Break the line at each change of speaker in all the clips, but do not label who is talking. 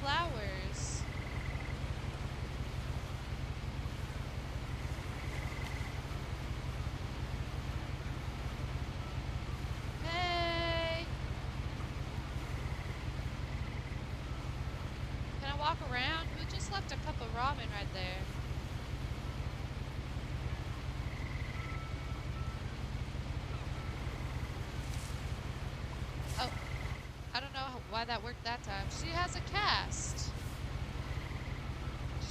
flowers. Hey! Can I walk around? Who just left a cup of ramen right there? Oh, I don't know why that worked that time. She has a cast.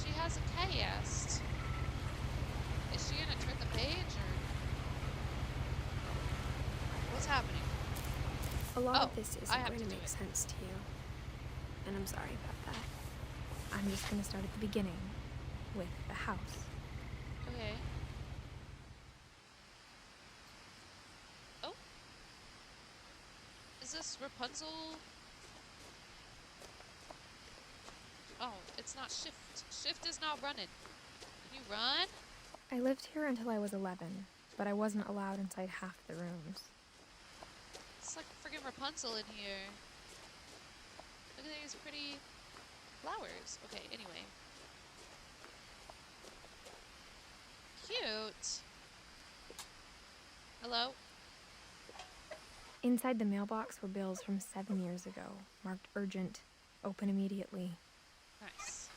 She has a cast. Is she gonna turn the page or what's happening?
A lot of this isn't
have
going
to
to
do
make
it.
sense to you, and I'm sorry about that. I'm just going to start at the beginning, with the house.
Okay. Oh. Is this Rapunzel? Oh, it's not shift. Shift is not running. Can you run?
I lived here until I was 11, but I wasn't allowed inside half the rooms.
It's like friggin' Rapunzel in here. Look at these pretty flowers. Okay, anyway. Cute. Hello?
Inside the mailbox were bills from 7 years ago, marked urgent, open immediately.
Nice.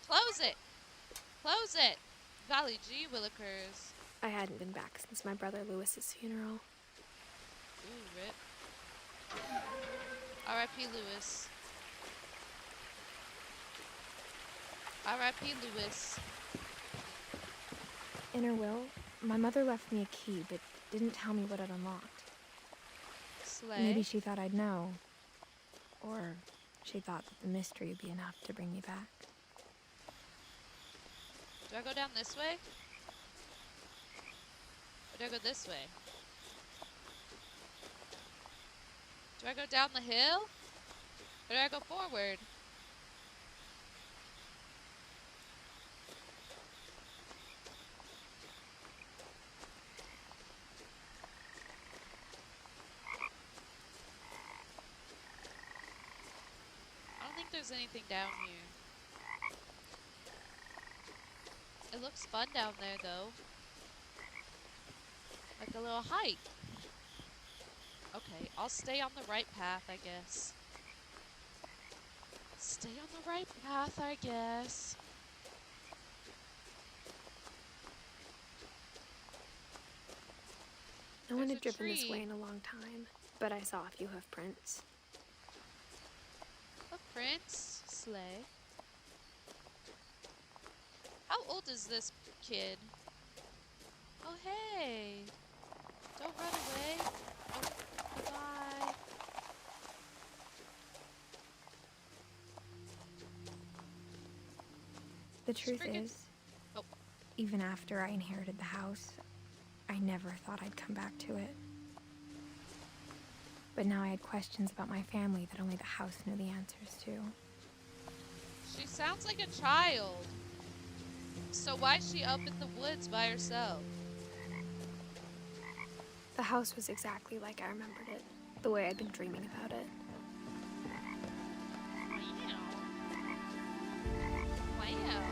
Close it! Close it! Golly gee willikers.
I hadn't been back since my brother Lewis's funeral.
Ooh, rip. R.I.P. Lewis. R.I.P. Lewis.
In her will, my mother left me a key, but didn't tell me what it unlocked.
Slay.
Maybe she thought I'd know. Or she thought that the mystery would be enough to bring me back.
Do I go down this way? Or do I go this way? Do I go down the hill? Or do I go forward? I don't think there's anything down here. It looks fun down there, though. Like a little hike. Okay, I'll stay on the right path, I guess. Stay on the right path, I guess.
No one
There's
had
a
driven this
tree.
way in a long time, but I saw a few hoof prints.
Footprints. Slay. How old is this kid? Oh, hey. Don't run away. Oh, goodbye.
The truth is,
Oh.
even after I inherited the house, I never thought I'd come back to it. But now I had questions about my family that only the house knew the answers to.
She sounds like a child. So why is she up in the woods by herself?
The house was exactly like I remembered it, the way I'd been dreaming about it.
Wow.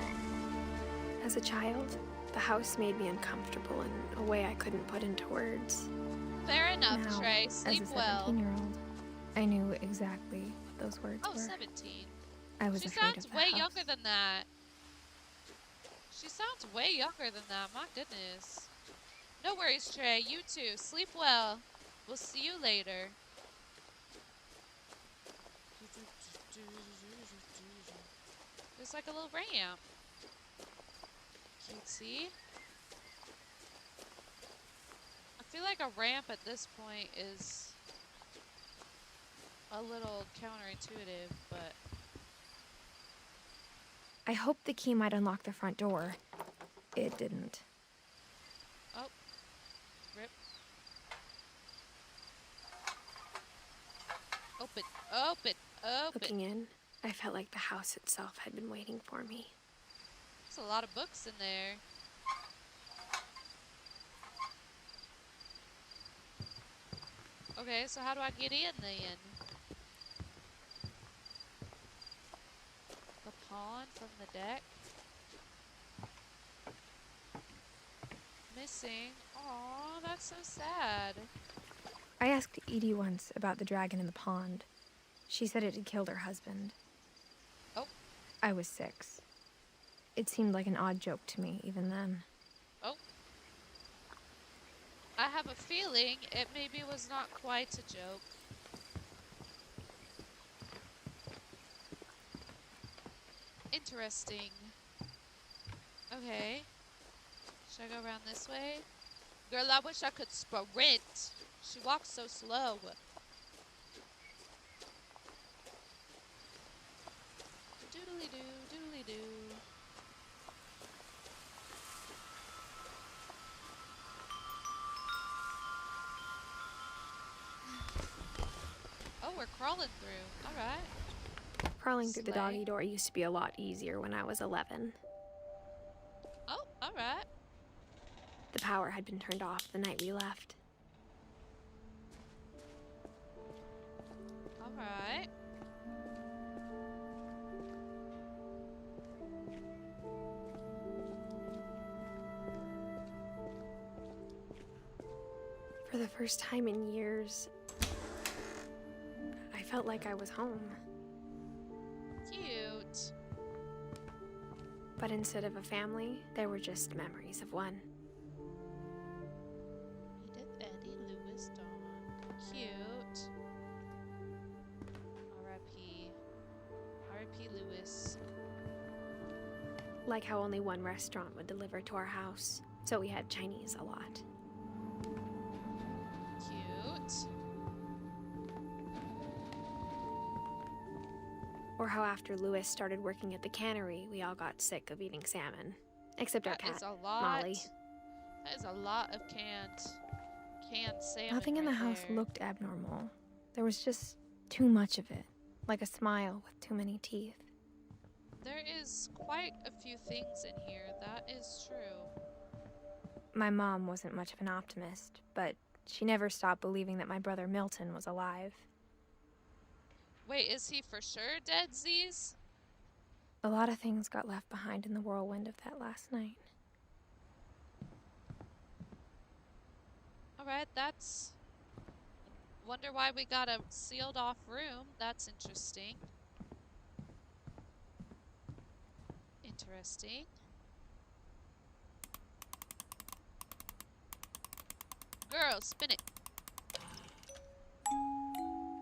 As a child, the house made me uncomfortable in a way I couldn't put into words.
Fair enough,
Now,
Trey. Sleep
as a
well.
17-year-old, I knew exactly what those words
Oh,
were.
17.
I was
She
afraid
sounds
of the
way
house.
younger than that. She sounds way younger than that. My goodness. No worries, Trey. You too. Sleep well. We'll see you later. There's like a little ramp. Cutesy. I feel like a ramp at this point is a little counterintuitive, but...
I hoped the key might unlock the front door. It didn't.
Oh. Rip. Open. Open. Open.
Looking in, I felt like the house itself had been waiting for me.
There's a lot of books in there. Okay, so how do I get in then? pond from the deck. Missing. Aw, that's so sad.
I asked Edie once about the dragon in the pond. She said it had killed her husband.
Oh.
I was 6. It seemed like an odd joke to me, even then.
Oh. I have a feeling it maybe was not quite a joke. Interesting. Okay. Should I go around this way? Girl, I wish I could sprint. She walks so slow. Doodly-doo, doodly-doo. Oh, we're crawling through. All right.
Crawling through the
Slay.
doggy door used to be a lot easier when I was 11.
Oh, all right.
The power had been turned off the night we left.
All right.
For the first time in years, I felt like I was home.
Cute.
But instead of a family, there were just memories of one.
Edith, Eddie, Lewis, Dawn. Cute. R.I.P. R.I.P. Lewis.
Like how only one restaurant would deliver to our house, so we had Chinese a lot.
Cute.
Or how after Lewis started working at the cannery, we all got sick of eating salmon. Except our
That
cat,
is a lot.
Molly.
That is a lot of canned salmon.
Nothing in the
right
house
there.
looked abnormal. There was just too much of it, like a smile with too many teeth.
There is quite a few things in here. That is true.
My mom wasn't much of an optimist, but she never stopped believing that my brother Milton was alive.
Wait, is he for sure dead, Z's?
A lot of things got left behind in the whirlwind of that last night.
Alright, that's... Wonder why we got a sealed off room. That's interesting. Interesting. Girl, spin it.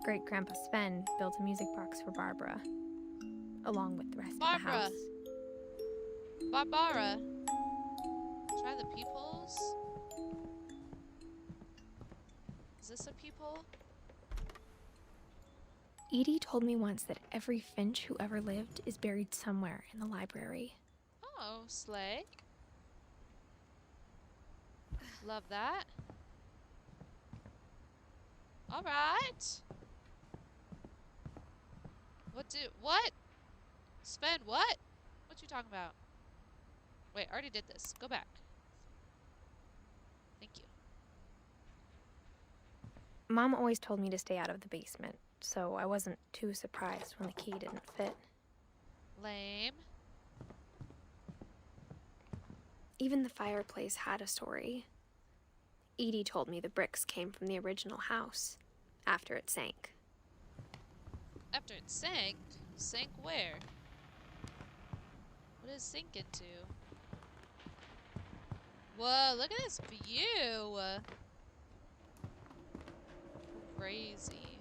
Great-Grandpa Sven built a music box for Barbara, along with the rest of the
Barbara.
house.
Barbara. Try the peepholes. Is this a peephole?
Edie told me once that every Finch who ever lived is buried somewhere in the library.
Oh, slay. Love that. Alright. What? Spend what? What you talking about? Wait, I already did this. Go back. Thank you.
Mom always told me to stay out of the basement, so I wasn't too surprised when the key didn't fit.
Lame.
Even the fireplace had a story. Edie told me the bricks came from the original house, after it sank.
After it sank? Sank where? What did it sink into? Whoa, look at this view! Crazy.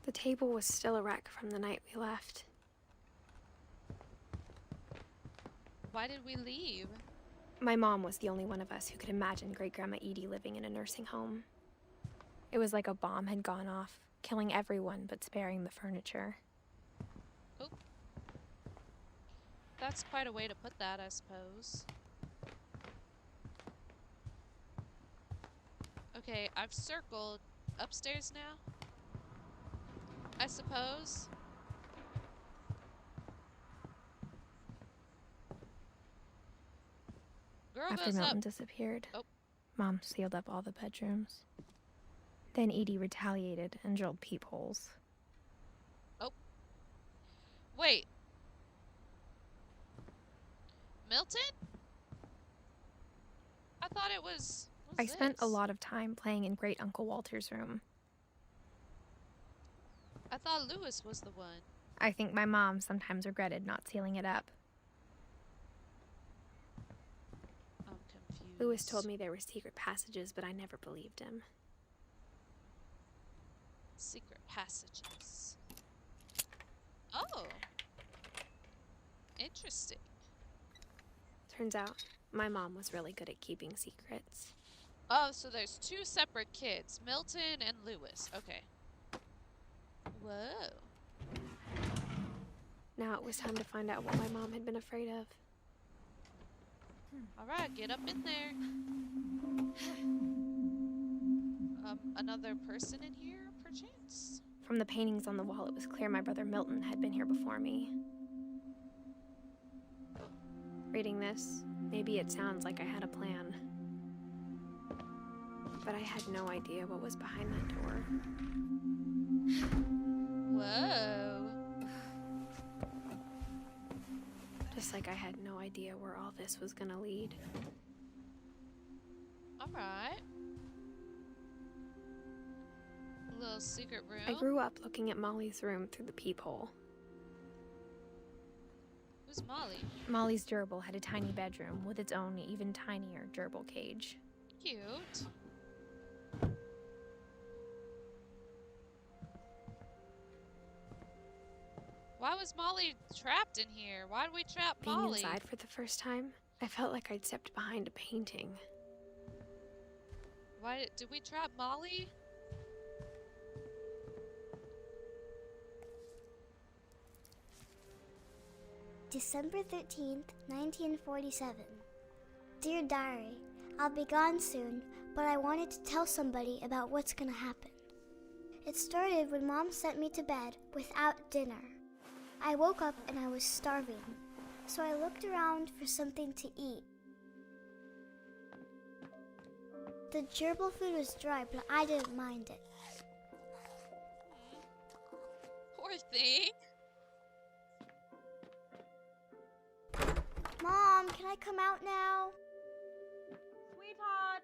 The table was still a wreck from the night we left.
Why did we leave?
My mom was the only one of us who could imagine Great-Grandma Edie living in a nursing home. It was like a bomb had gone off, killing everyone but sparing the furniture.
Oh. That's quite a way to put that, I suppose. Okay, I've circled upstairs now, I suppose. Girl
After
goes
Milton
up.
disappeared,
Oh.
Mom sealed up all the bedrooms. Then Edie retaliated and drilled peepholes.
Oh. Wait, Milton? I thought it was...
I
What's
spent a
this?
lot of time playing in Great Uncle Walter's room.
I thought Lewis was the one.
I think my mom sometimes regretted not sealing it up.
I'm confused.
Lewis told me there were secret passages, but I never believed him.
Secret passages. Oh. Interesting.
Turns out, my mom was really good at keeping secrets.
Oh, so there's two separate kids. Milton and Lewis. Okay. Whoa.
Now it was time to find out what my mom had been afraid of.
Alright, get up in there. Another person in here, perchance?
From the paintings on the wall, it was clear my brother Milton had been here before me. Reading this, maybe it sounds like I had a plan. But I had no idea what was behind that door.
Whoa.
Just like I had no idea where all this was gonna lead.
Alright. Little secret room.
I grew up looking at Molly's room through the peephole.
Who's Molly?
Molly's gerbil had a tiny bedroom with its own even tinier gerbil cage.
Cute. Why was Molly trapped in here? Why did we trap
Being
Molly?
inside for the first time, I felt like I'd stepped behind a painting.
Why did we trap Molly?
December 13th, 1947. Dear Diary, I'll be gone soon, but I wanted to tell somebody about what's gonna happen. It started when Mom sent me to bed without dinner. I woke up and I was starving, so I looked around for something to eat. The gerbil food was dry, but I didn't mind it.
Poor thing.
Mom, can I come out now?
Sweetheart,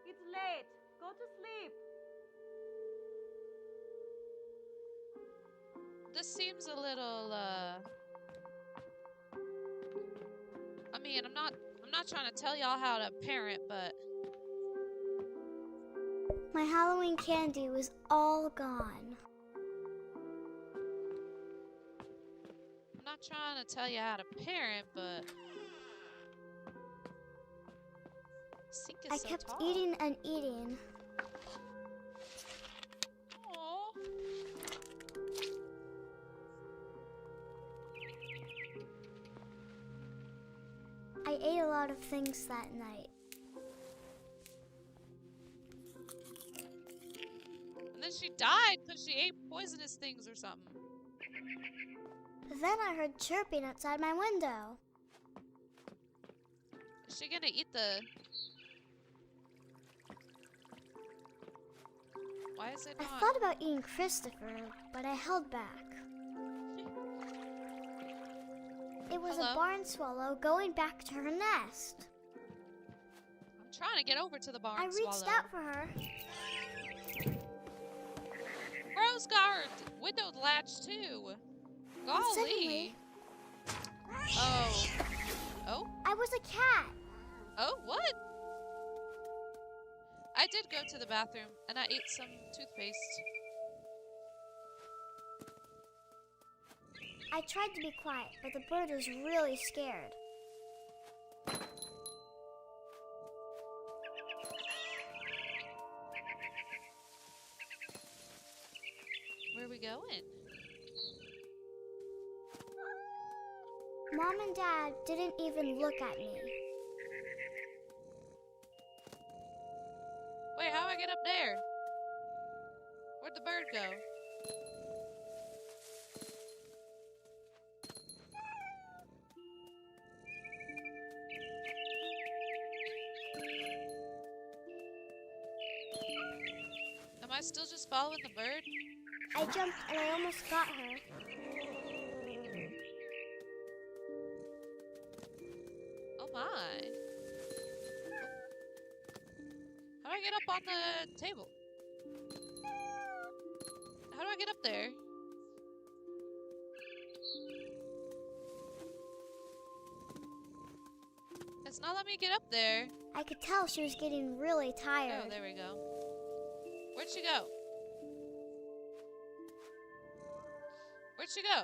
it's late. Go to sleep.
This seems a little, I mean, I'm not trying to tell y'all how to parent, but
My Halloween candy was all gone.
I'm not trying to tell you how to parent, but sink is
I
so
kept
tall.
eating and eating.
Aw.
I ate a lot of things that night.
And then she died because she ate poisonous things or something.
Then I heard chirping outside my window.
Is she gonna eat the... Why is it
I
not...
thought about eating Christopher, but I held back. It was
Hello?
a barn swallow going back to her nest.
I'm trying to get over to the barn
I reached
swallow.
out for her.
Rose got her window latch too. Golly.
Suddenly,
Oh. Oh?
I was a cat.
Oh, what? I did go to the bathroom and I ate some toothpaste.
I tried to be quiet, but the bird was really scared.
Where are we going?
Mom and Dad didn't even look at me.
Wait, how do I get up there? Where'd the bird go? Am I still just following the bird?
I jumped and I almost got her.
I get up on the table? How do I get up there? It's not letting me get up there.
I could tell she was getting really tired.
Oh, there we go. Where'd she go? Where'd she go?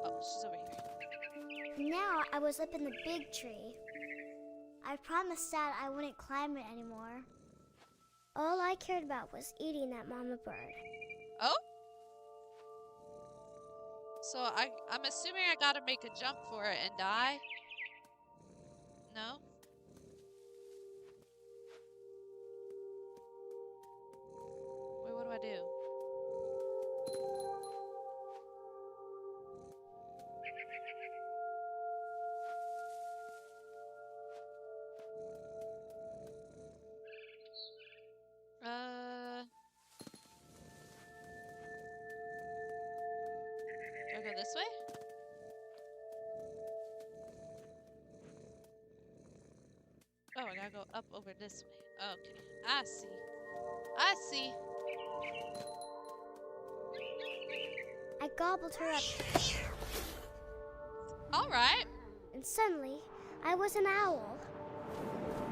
Oh, she's over here.
Now I was up in the big tree. I promised Dad I wouldn't climb it anymore. All I cared about was eating that mama bird.
Oh? So I'm assuming I gotta make a jump for it and die? No? Wait, what do I do? Do I go this way? Oh, I gotta go up over this way. Okay, I see. I see.
I gobbled her up,
Alright.
and suddenly I was an owl.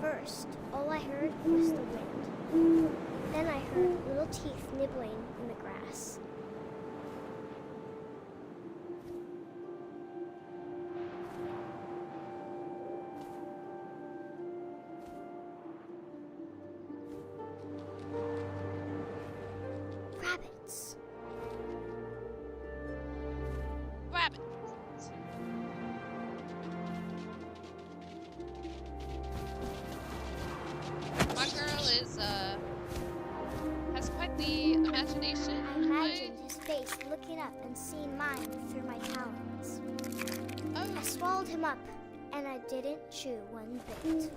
First, all I heard was the wind. Then I heard little teeth nibbling in the grass. Rabbits.
Rabbit. My girl is, has quite the imagination.
I imagined his face looking up and seeing mine through my talons. I
Oh,
swallowed him up, and I didn't chew one bit.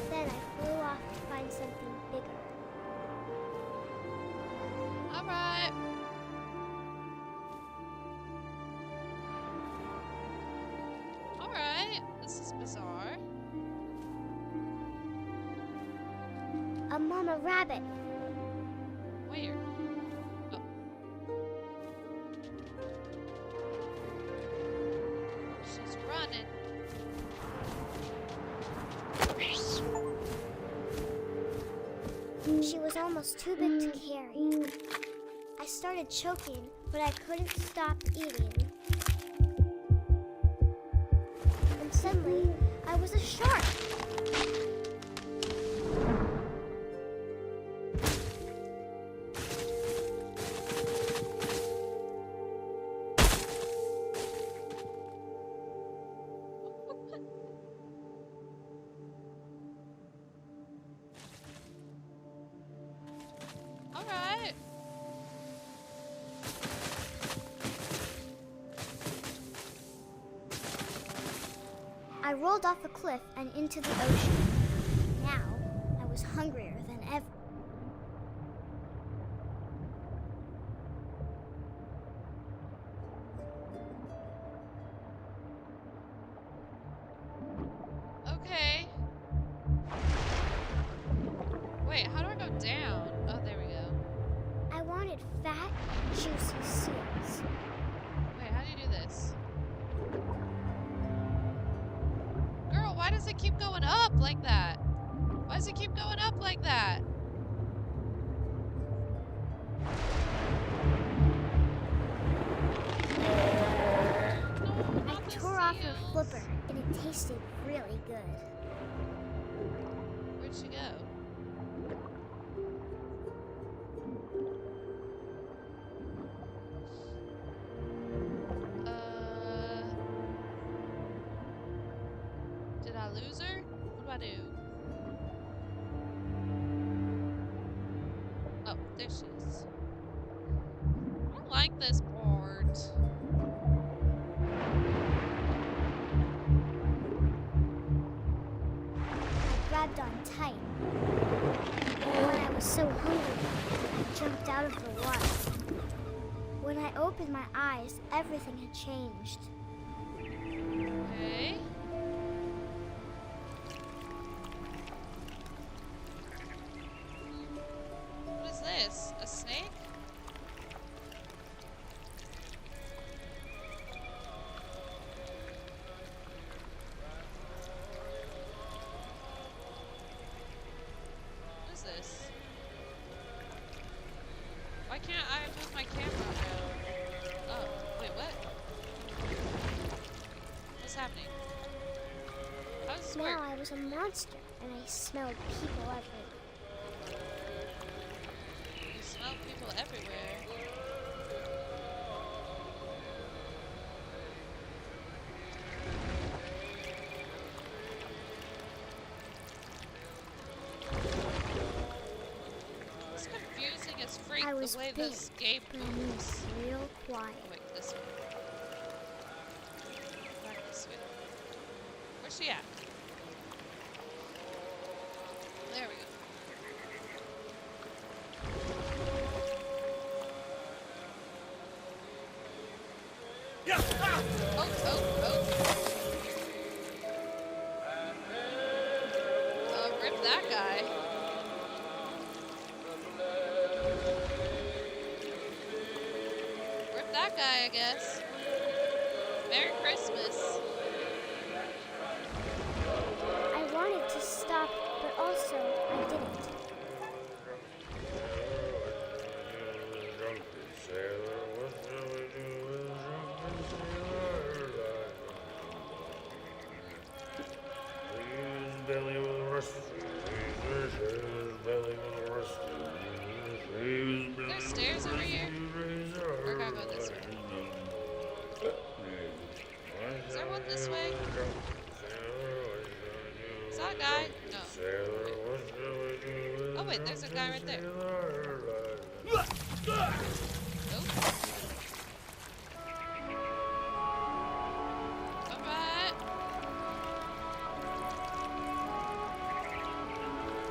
Then I flew off to find something bigger.
alright. Alright, this is bizarre.
A mama rabbit.
Where? Oh. She's running.
She was almost too big to carry. I started choking, but I couldn't stop eating. And suddenly, I was a shark.
Alright.
I rolled off a cliff and into the ocean. Now, I was hungrier than ever.
Okay. Wait, how do I go down? Oh, there we go.
I wanted fat, juicy seals.
Wait, how do you do this? Girl, why does it keep going up like that? Why does it keep going up like that? No,
I
not the
tore off her
seals.
flipper, and it tasted really good.
Where'd she go? Did I lose her? What do I do? Oh, there she is. I don't like this part.
I grabbed on tight. And when I was so hungry, I jumped out of the water. When I opened my eyes, everything had changed.
Okay. this? Why can't I move my camera around? Oh, wait, what? What's happening? How does this work?
Now I was a monster, and I smelled people everywhere.
You smell people everywhere. It's confusing as freak
I was
the way
big,
this game
but I moved
moves.
real
Oh
quiet.
wait, this way. Back this way. Where's she at? There we go. Rip that guy. Rip that guy, I guess. Merry Christmas.
I wanted to stop, but also I didn't.
There's stairs over here? Or can I go this way? Is there one this way? Is that a guy? No. Oh wait, there's a guy right there. Nope. Alright.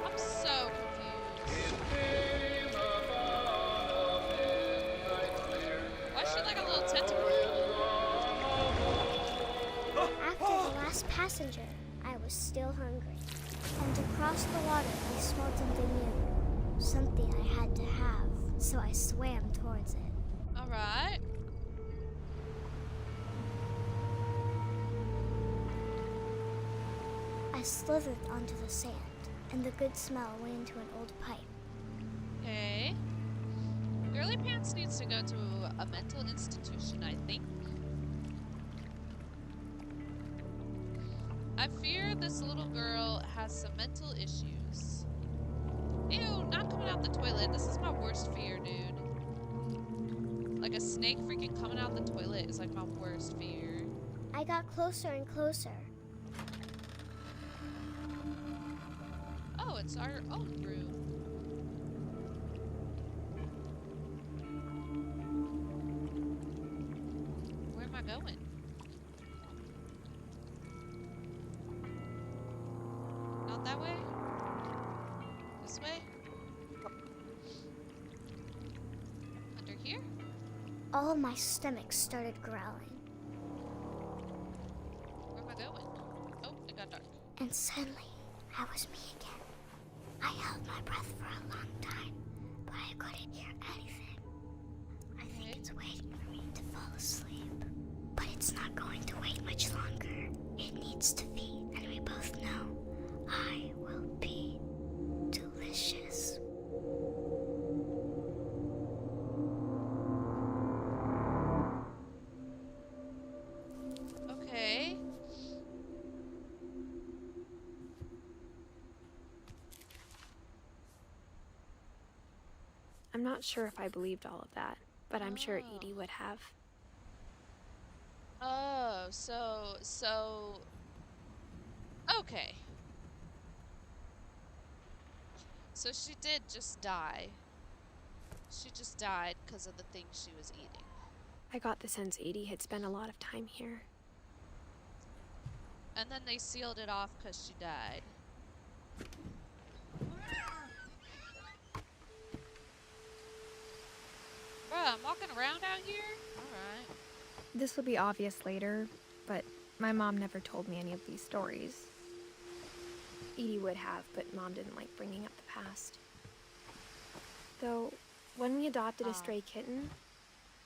I'm so confused. Why is she like a little tentacle?
After the last passenger, I was still hungry. And across the water, I smelled something new. Something I had to have, so I swam towards it.
Alright.
I slithered onto the sand, and the good smell went into an old pipe.
Okay. Girly Pants needs to go to a mental institution, I think. I fear this little girl has some mental issues. Ew, not coming out the toilet. This is my worst fear, dude. Like a snake freaking coming out the toilet is like my worst fear.
I got closer and closer.
Oh, it's our own room. Where am I going? Not that way? This way? Under here?
All my stomach started growling,
Where am I going? Oh, it got dark.
and suddenly, I was me again. I held my breath for a long time, but I couldn't hear anything. I think
Okay.
it's waiting for me to fall asleep. But it's not going to wait much longer. It needs to feed, and we both know I will be delicious.
Okay.
I'm not sure if I believed all of that, but I'm sure
Oh.
Edie would have.
Oh, so... Okay. So she did just die. She just died because of the things she was eating.
I got the sense Edie had spent a lot of time here.
And then they sealed it off because she died. Bruh, I'm walking around out here? Alright.
This will be obvious later, but my mom never told me any of these stories. Edie would have, but Mom didn't like bringing up the past. Though, when we adopted a stray kitten,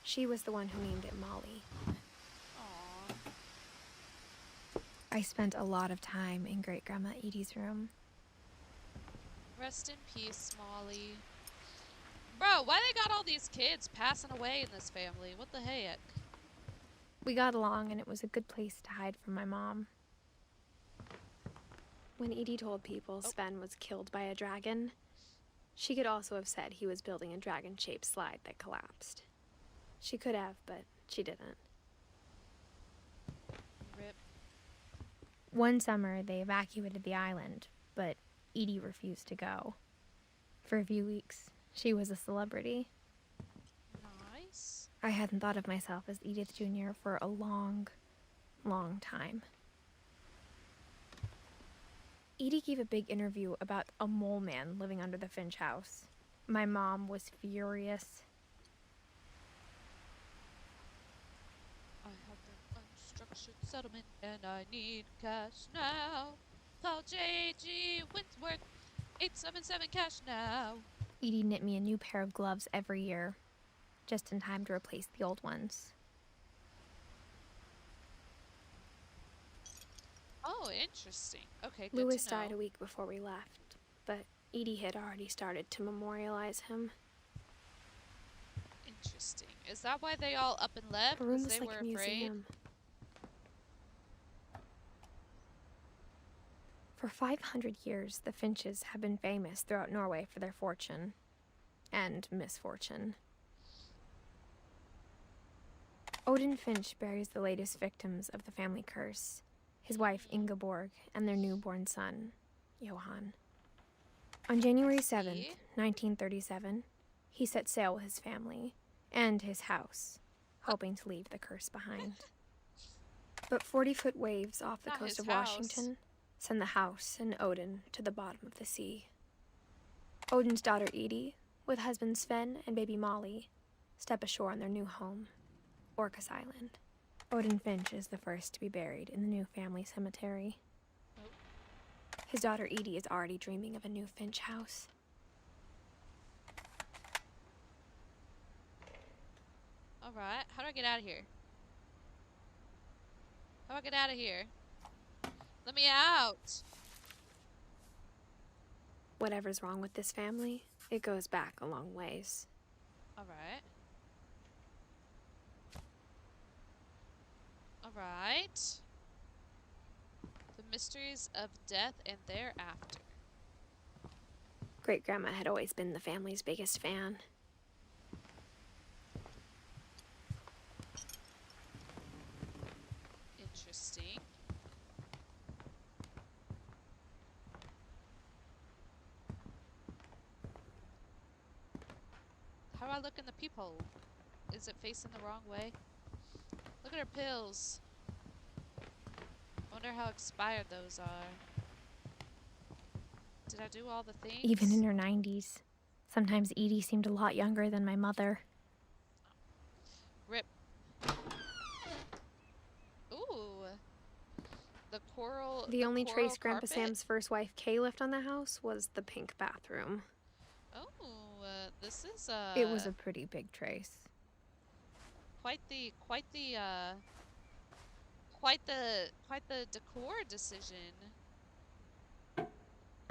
she was the one who named it Molly.
Aww.
I spent a lot of time in Great-Grandma Edie's room.
Rest in peace, Molly. Bro, why they got all these kids passing away in this family? What the heck?
We got along, and it was a good place to hide from my mom. When Edie told people Sven was killed by a dragon, she could also have said he was building a dragon-shaped slide that collapsed. She could have, but she didn't.
Rip.
One summer, they evacuated the island, but Edie refused to go. For a few weeks, she was a celebrity.
Nice.
I hadn't thought of myself as Edith Jr. for a long, long time. Edie gave a big interview about a mole man living under the Finch house. My mom was furious.
I have an unstructured settlement and I need cash now. Call JG Wentworth 877 cash now.
Edie knit me a new pair of gloves every year, just in time to replace the old ones.
Oh, interesting. Okay, good
Louis
to know.
died a week before we left, but Edie had already started to memorialize him.
Interesting. Is that why they all up and left?
The room
Because
was
they
like
were
a
afraid?
museum. For 500 years, the Finches have been famous throughout Norway for their fortune and misfortune. Odin Finch buries the latest victims of the family curse, his wife Ingeborg and their newborn son, Johan. On January 7th, 1937, he set sail with his family and his house, hoping to leave the curse behind. But 40-foot waves off the
Not
coast
his
of
house.
Washington send the house and Odin to the bottom of the sea. Odin's daughter Edie, with husband Sven and baby Molly, step ashore on their new home, Orcas Island. Odin Finch is the first to be buried in the new family cemetery. His daughter Edie is already dreaming of a new Finch house.
Alright, how do I get out of here? How do I get out of here? Let me out!
Whatever's wrong with this family, it goes back a long ways.
Alright. Alright. The mysteries of death and thereafter.
Great-grandma had always been the family's biggest fan.
Interesting. How do I look in the peephole? Is it facing the wrong way? Look at her pills. Wonder how expired those are. Did I do all the things?
Even in her 90s. Sometimes Edie seemed a lot younger than my mother.
Rip. Ooh. The coral.
The only
coral
trace Grandpa
carpet?
Sam's first wife Kay left on the house was the pink bathroom.
Oh, this is
It was a pretty big trace.
quite the decor decision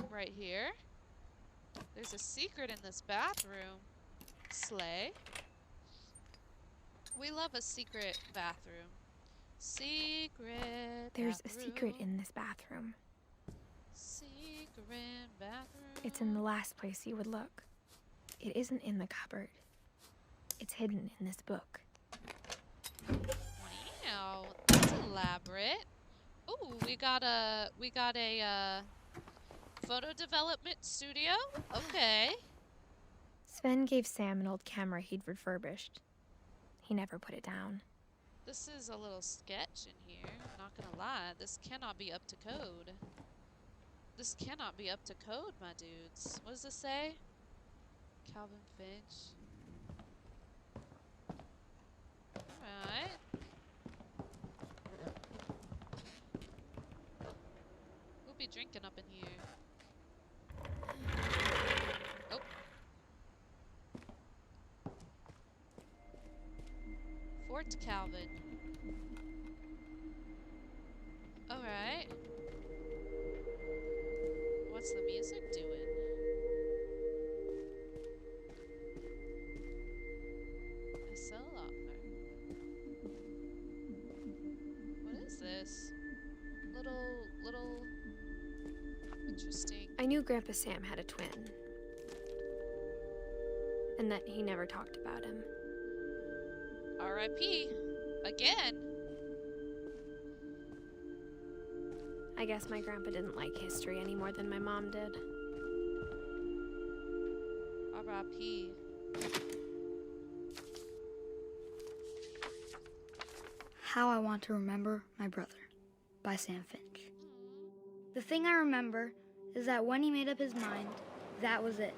right here. There's a secret in this bathroom. Slay. We love a secret bathroom. Secret
There's a secret
bathroom.
in this bathroom.
Secret bathroom.
It's in the last place you would look. It isn't in the cupboard. It's hidden in this book.
Wow, that's elaborate. Ooh, we got a photo development studio. Okay.
Sven gave Sam an old camera he'd refurbished. He never put it down.
This is a little sketch in here. I'm not gonna lie, this cannot be up to code. This cannot be up to code, my dudes. What does this say? Calvin Finch. Alright. We'll be drinking up in here. Oh. Fort Calvin. Alright. What's the music doing?
knew Grandpa Sam had a twin, and that he never talked about him.
R.I.P. Again.
I guess my grandpa didn't like history any more than my mom did.
R.I.P.
How I Want to Remember My Brother by Sam Finch. The thing I remember is that when he made up his mind, that was it.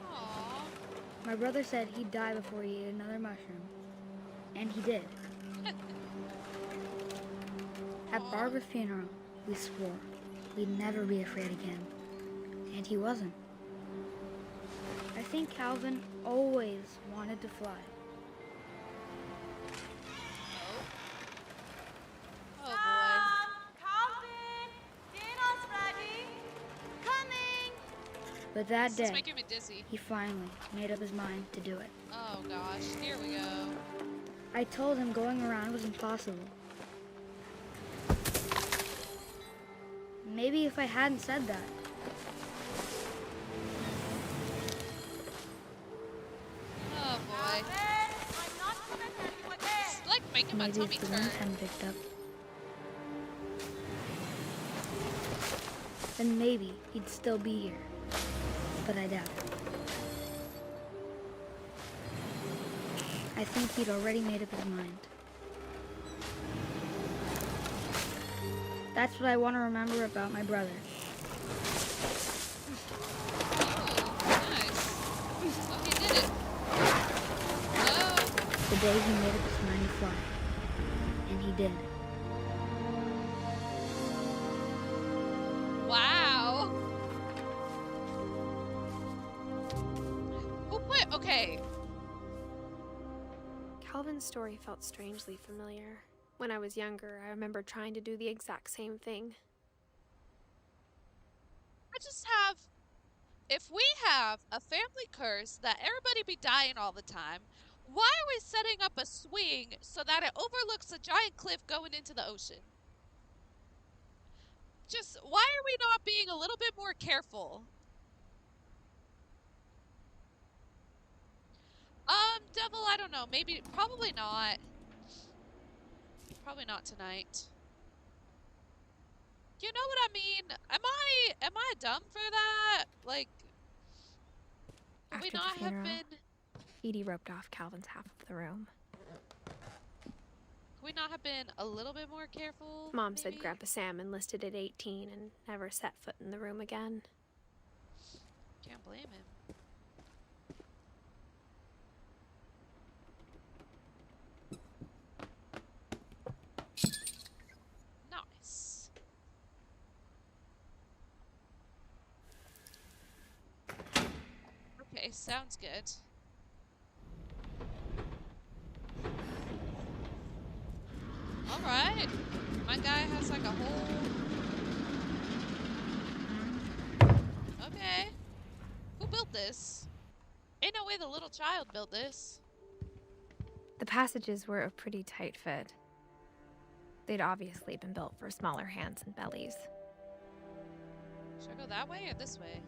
Aww.
My brother said he'd die before he ate another mushroom. And he did. At Barbara's funeral, we swore we'd never be afraid again. And he wasn't. I think Calvin always wanted to fly.
Oh boy.
Calvin! Dinner's ready! Coming!
But that
This is
day,
making me dizzy.
he finally made up his mind to do it.
Oh gosh, here we go.
I told him going around was impossible. Maybe if I hadn't said that.
Oh boy.
Calvin, I'm not gonna tell you again!
It's like making my
Maybe
tummy
if the
turn.
wind hadn't picked up. Then maybe he'd still be here. But I doubt it. I think he'd already made up his mind. That's what I want to remember about my brother.
Oh, nice. Oh, he did it. Oh.
The day he made up his mind to fly. And he did.
Wow. Who put? Okay.
Calvin's story felt strangely familiar. When I was younger, I remember trying to do the exact same thing.
I just have. If we have a family curse that everybody be dying all the time, why are we setting up a swing so that it overlooks a giant cliff going into the ocean? Just why are we not being a little bit more careful? Devil, I don't know. Maybe, probably not. Probably not tonight. You know what I mean? Am I dumb for that? Like, would we
After the
not have
funeral,
been,
Edie roped off Calvin's half of the room.
could we not have been a little bit more careful?
Mom said
maybe?
Grandpa Sam enlisted at 18 and never set foot in the room again.
Can't blame him. Nice. Okay, sounds good. Alright. My guy has like a whole... Okay. Who built this? Ain't no way the little child built this.
The passages were a pretty tight fit. They'd obviously been built for smaller hands and bellies.
Should I go that way or this way?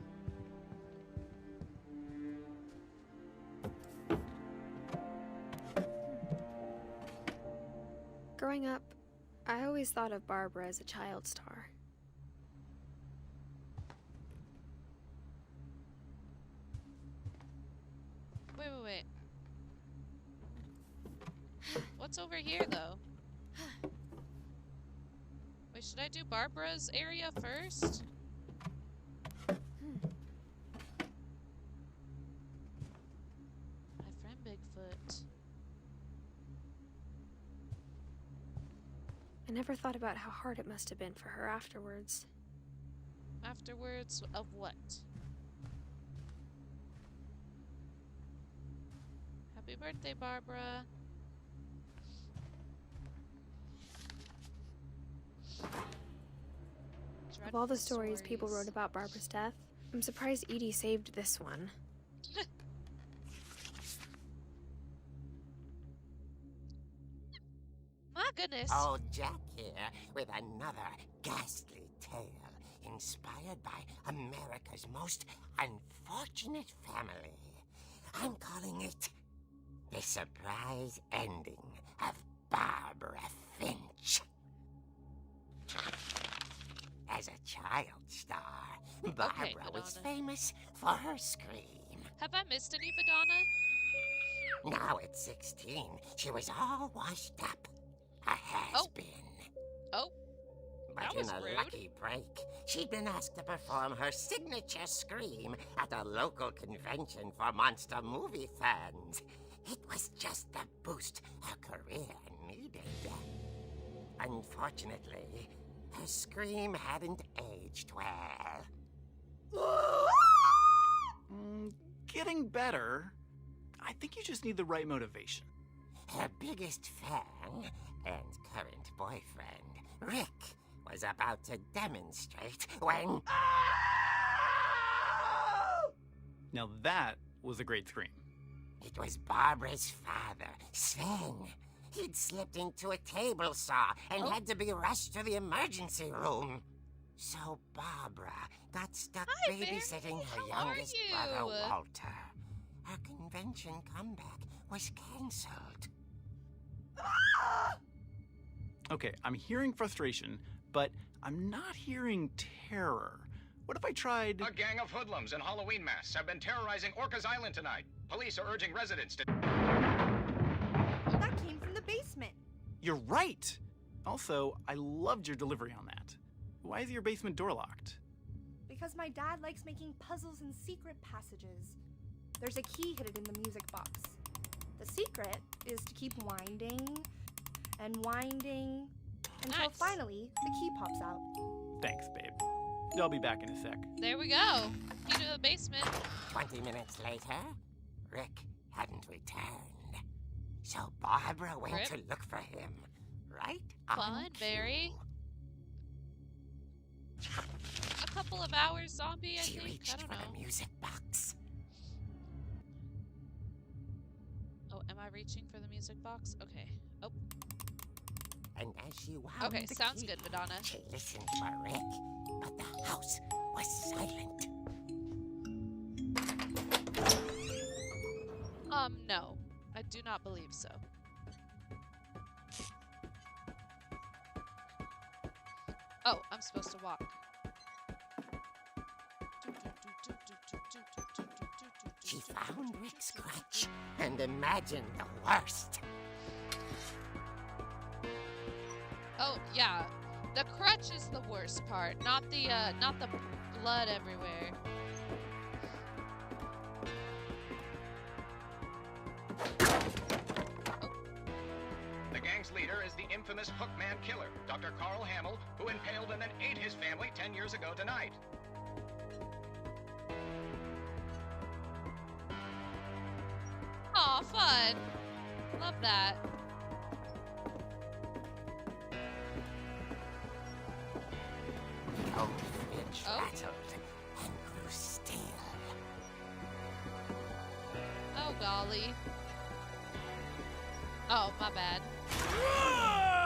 Growing up, I always thought of Barbara as a child star.
Wait. What's over here, though? Wait, should I do Barbara's area first? My friend Bigfoot.
I never thought about how hard it must have been for her afterwards.
Afterwards of what? Happy birthday, Barbara.
Of all the
Dreadful
stories people wrote about Barbara's death, I'm surprised Edie saved this one.
My goodness. guys.
Old Jack here with another ghastly tale inspired by America's most unfortunate family. I'm calling it The Surprise Ending of Barbara Finch. As a child star, Barbara was
Madonna.
famous for her scream.
Have I missed any Madonna?
Now at 16, she was all washed up. A has-been.
Oh,
But
that
in
was
a
rude.
lucky break, she'd been asked to perform her signature scream at a local convention for monster movie fans. It was just the boost her career needed. Unfortunately, her scream hadn't aged well.
Getting better. I think you just need the right motivation.
Her biggest fan and current boyfriend, Rick, was about to demonstrate when...
Now that was a great scream.
It was Barbara's father, Sven. He'd slipped into a table saw and had to be rushed to the emergency room. So Barbara got stuck
Hi,
babysitting
Barry.
her
How are
youngest
you?
brother, Walter. Her convention comeback was cancelled.
Okay, I'm hearing frustration, but I'm not hearing terror. What if I tried...
A gang of hoodlums in Halloween masks have been terrorizing Orcas Island tonight. Police are urging residents to...
That came from the basement.
You're right! Also, I loved your delivery on that. Why is your basement door locked?
Because my dad likes making puzzles and secret passages. There's a key hidden in the music box. The secret is to keep winding and winding until
Nice.
finally the key pops out.
Thanks, babe. I'll be back in a sec.
There we go. Key to the basement.
20 minutes later, Rick hadn't returned. So Barbara went
Rip.
to look for him. Right
Fun,
on cue.
Barry. A couple of hours zombie, I
She
think. I
reached
don't
for
know.
the music box.
Oh, am I reaching for the music box? Okay. Oh,
And as she wound
okay.
the
Sounds
key,
good, Madonna.
she listened for Rick, but the house was silent.
No. I do not believe so. Oh, I'm supposed to walk.
She found Rick's crutch and imagined the worst.
Oh, yeah. The crutch is the worst part, not the blood everywhere.
The gang's leader is the infamous Hookman Killer, Dr. Carl Hamill, who impaled and then ate his family 10 years ago tonight.
Aw, fun. Love that.
The old fridge
Oh.
rattled and grew still.
Oh, golly. Oh, my bad.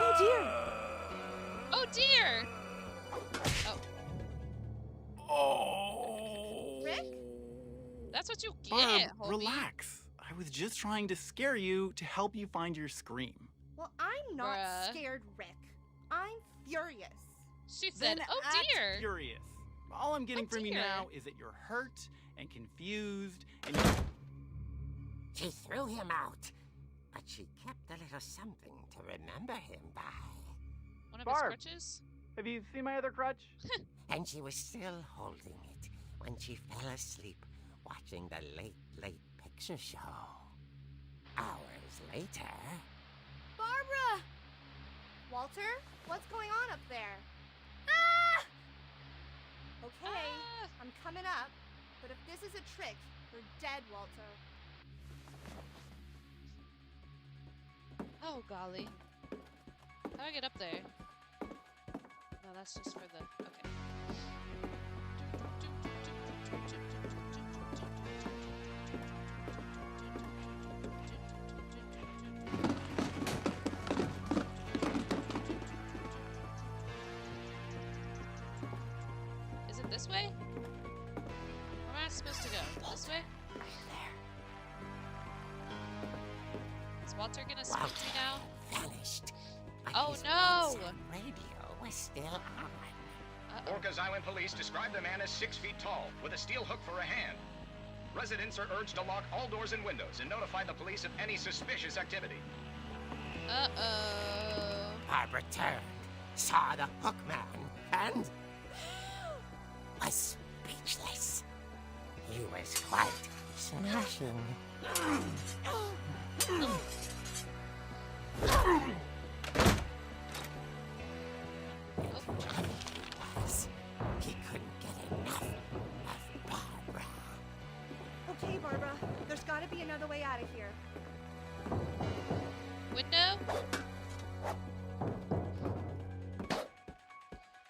Oh dear!
Oh, dear! Oh,
Oh!
Rick?
that's what you
Barb,
get, homie.
relax. I was just trying to scare you to help you find your scream.
Well, I'm not
Bruh.
scared, Rick. I'm furious.
She said,
Then
oh,
act
dear.
furious. All I'm getting
Oh,
from you
dear.
now is that you're hurt and confused and
She threw him out, but she kept a little something to remember him by.
One of
Barb.
his crutches?
Have you seen my other crutch?
And she was still holding it when she fell asleep watching the late picture show. Hours later,
Barbara! Walter, what's going on up there? Ah! Okay,
Ah.
I'm coming up. But if this is a trick, you're dead, Walter.
Oh, golly. How do I get up there? No, that's just for the... Okay. it this way? Where am I supposed to go? This way? Is Walter gonna speak to me now?
Vanished. But
Oh,
his
no!
bedside radio was still on.
Orcas Island police describe the man as 6 feet tall, with a steel hook for a hand. Residents are urged to lock all doors and windows and notify the police of any suspicious activity.
Uh-oh.
Barbara turned, saw the hook man, and was speechless. He was quite smashing. He couldn't get enough of Barbara.
Okay, Barbara, there's gotta be another way out of here.
Window?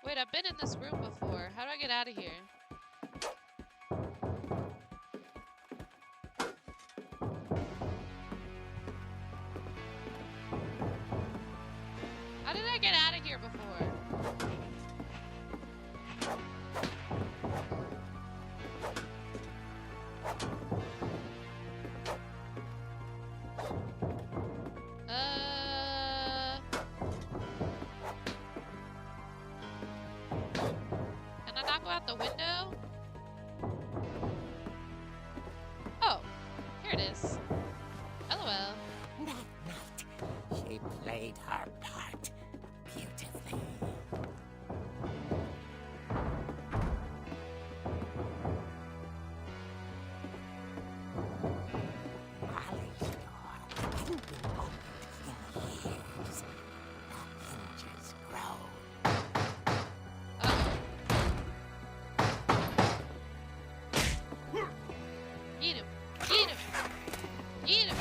Wait, I've been in this room before. How do I get out of here? How did I get out of here before? Can I not go out the window? Oh, here it is. LOL.
That night, she played her part beautifully. Molly's door hadn't been opened in years. The hinges grow.
Eat him! Eat him! Eat him! Eat him!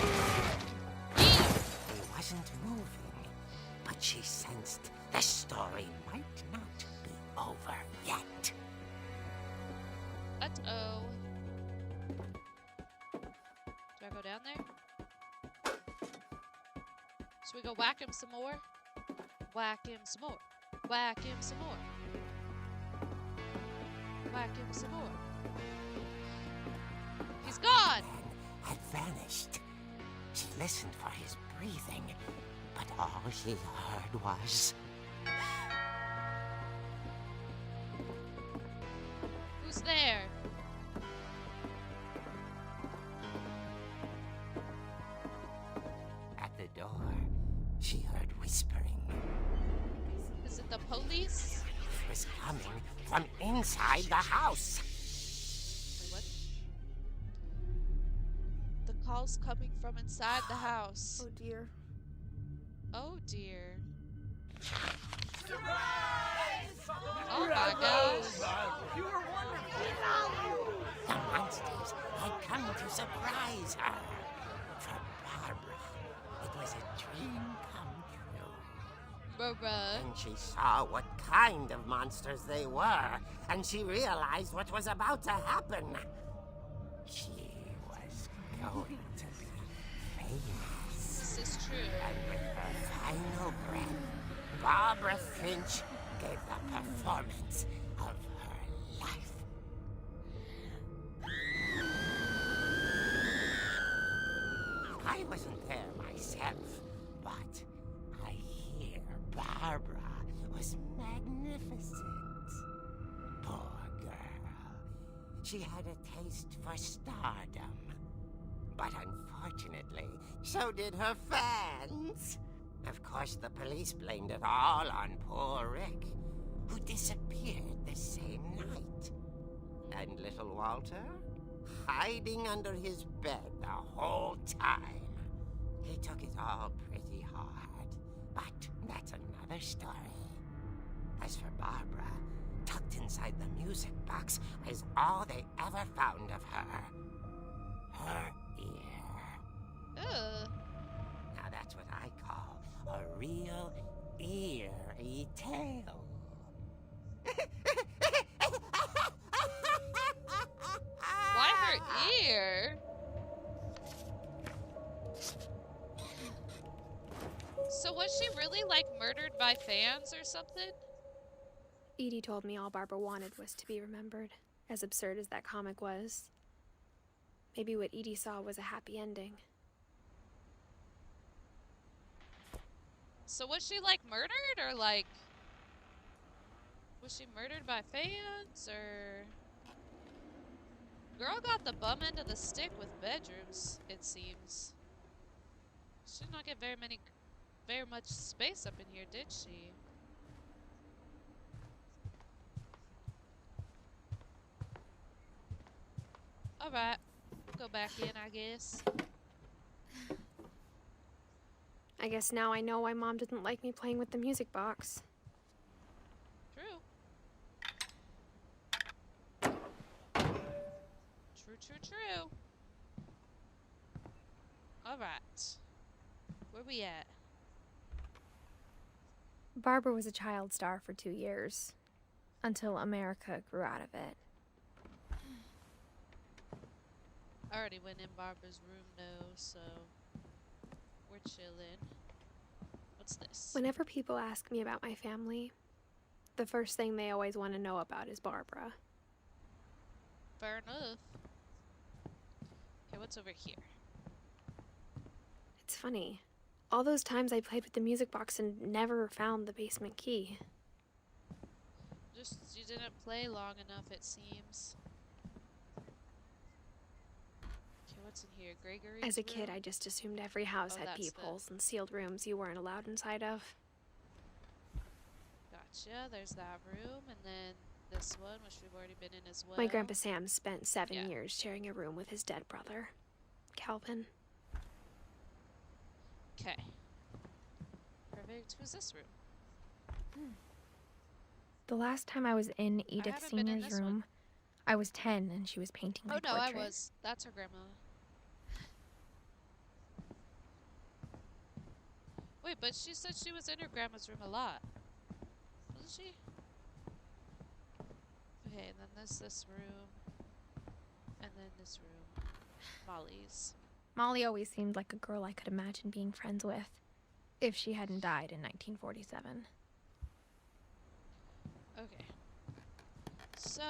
He wasn't moving, but she sensed the story might not be over yet.
Uh-oh. Do I go down there? Should we go whack him some more? Whack him some more. Whack him some more. Whack him some more. He's gone!
Man had vanished. She listened for his breathing, but all she heard was...
Who's there?
At the door, she heard whispering.
Is it the police?
It was coming from inside the house.
Wait, what? The call's coming from inside the house.
Oh dear.
Oh dear. Oh my gosh.
The monsters had come to surprise her. For Barbara, it was a dream come true.
Bruh.
And she saw what kind of monsters they were, and she realized what was about to happen. She was going to be famous.
This is true.
And with her final breath, Barbara FINCH gave the performance of her life. I wasn't there myself, but I hear Barbara was magnificent. Poor girl. She had a taste for stardom. But unfortunately, so did her fans. Of course, the police blamed it all on poor Rick, who disappeared the same night. And little Walter? Hiding under his bed the whole time. He took it all pretty hard, but that's another story. As for Barbara, tucked inside the music box was all they ever found of her. Her ear.
Ugh.
Now that's what I call a real eerie tale.
Why her ear? So was she really like murdered by fans or something?
Edie told me all Barbara wanted was to be remembered, as absurd as that comic was. Maybe what Edie saw was a happy ending.
So was she, like, murdered, or, like... Was she murdered by fans, or... Girl got the bum end of the stick with bedrooms, it seems. She did not get very much space up in here, did she? Alright, go back in, I guess.
I guess now I know why Mom didn't like me playing with the music box.
True. True. Alright. Where we at?
Barbara was a child star for 2 years, until America grew out of it.
I already went in Barbara's room, though, so we're chilling. What's this?
Whenever people ask me about my family, the first thing they always want to know about is Barbara.
Fair enough. Okay, what's over here?
It's funny. All those times I played with the music box and never found the basement key.
Just, you didn't play long enough, it seems. Okay, what's in here? Gregory's
As a kid,
room?
I just assumed every house
Oh,
had
that's
peepholes and sealed rooms you weren't allowed inside of.
Gotcha, there's that room, and then this one, which we've already been in as well.
My Grandpa Sam spent 7
Yeah.
years sharing a room with his dead brother, Calvin.
Okay. Perfect. Who's this room?
The last time I was in Edith
haven't been in
Senior's
this one.
room, I was 10 and she was painting my
Oh, no, I
portrait.
was. That's her grandma. Wait, but she said she was in her grandma's room a lot. Wasn't she? Okay, and then there's this room. And then this room. Molly's.
Molly always seemed like a girl I could imagine being friends with, if she hadn't died in 1947.
Okay. So...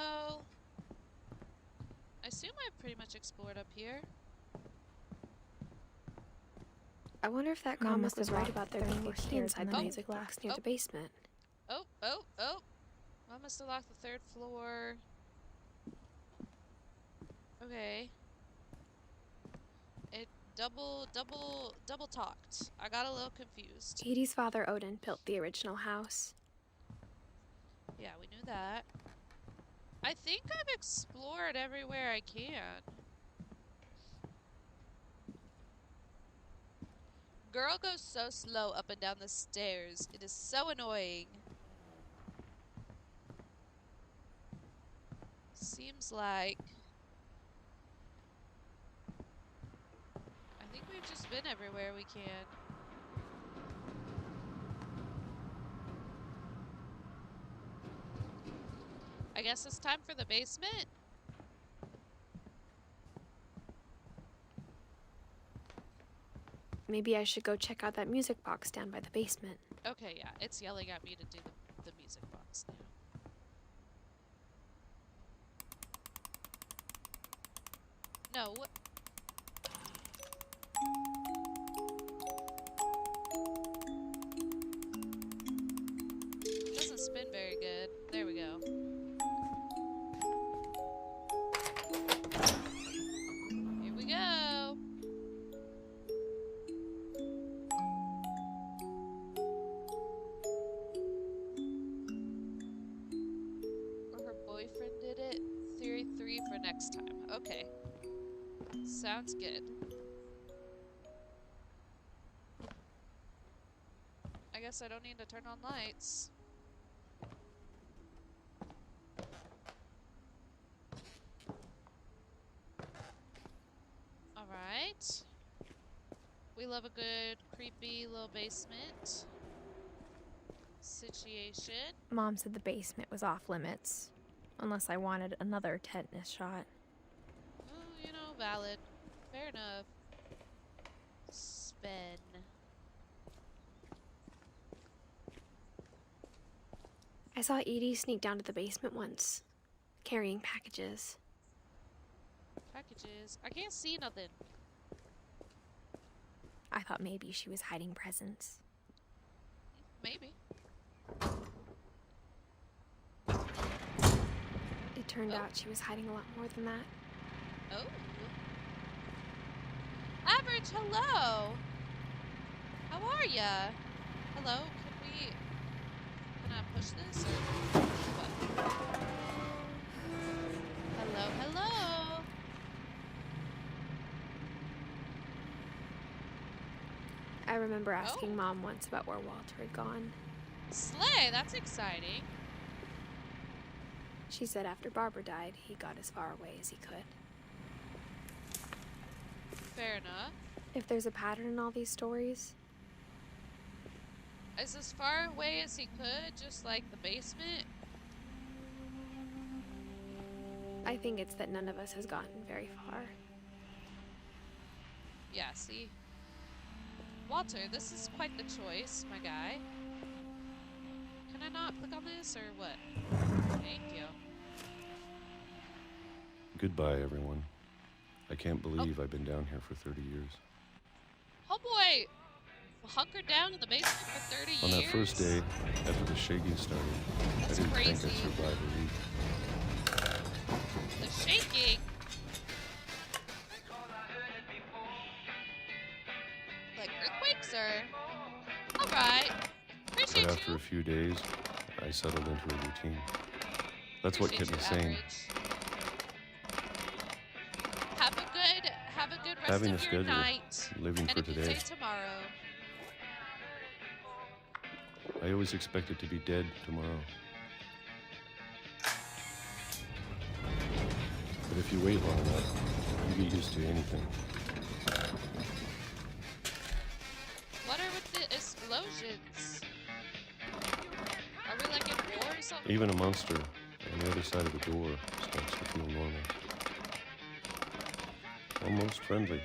I assume I've pretty much explored up here.
I wonder if that
Mom
comic
must
was
have
right
locked
about
the
there
third
being a
floor
key inside
stairs
the
and
music box near the basement.
Oh! I must have locked the 3rd floor. Okay. It double talked. I got a little confused.
Edie's father, Odin, built the original house.
Yeah, we knew that. I think I've explored everywhere I can. Girl goes so slow up and down the stairs. It is so annoying. Seems like... I think we've just been everywhere we can. I guess it's time for the basement?
Maybe I should go check out that music box down by the basement.
Okay, yeah, it's yelling at me to do the music box now. No, what? Doesn't spin very good. There we go. Here we go. Or her boyfriend did it. Theory 3 for next time. Okay. Sounds good. I guess I don't need to turn on lights. Alright. We love a good, creepy little basement situation.
Mom said the basement was off limits, unless I wanted another tetanus shot.
Oh, you know, valid. Fair enough. Sven.
I saw Edie sneak down to the basement once, carrying packages.
Packages? I can't see nothing.
I thought maybe she was hiding presents.
Maybe.
It turned out she was hiding a lot more than that.
Oh. Average, hello! How are ya? Hello, can I push this or what? Hello, hello!
I remember asking Mom once about where Walter had gone.
Slay, that's exciting.
She said after Barbara died, he got as far away as he could.
Fair enough.
If there's a pattern in all these stories,
As far away as he could, just like the basement.
I think it's that none of us has gotten very far.
Yeah, see? Walter, this is quite the choice, my guy. Can I not click on this, or what? Thank you.
Goodbye, everyone. I can't believe I've been down here for 30 years.
Oh boy! Hunkered down in the basement for 30 years?
On that first day, after the shaking started,
That's
I didn't
crazy.
think I'd survive a week.
The shaking? Like earthquakes, or? Alright. Appreciate
But after
you.
a few days, I settled into a routine. That's what kept me
Appreciate
sane.
you, Average. Have a good rest
Having a
of your
schedule,
night.
living
And
for
a good
today.
day tomorrow.
I always expected to be dead tomorrow. But if you wait long enough, you get used to anything.
What are with the explosions? Are we like in war or something?
Even a monster on the other side of the door starts to feel normal. Almost friendly.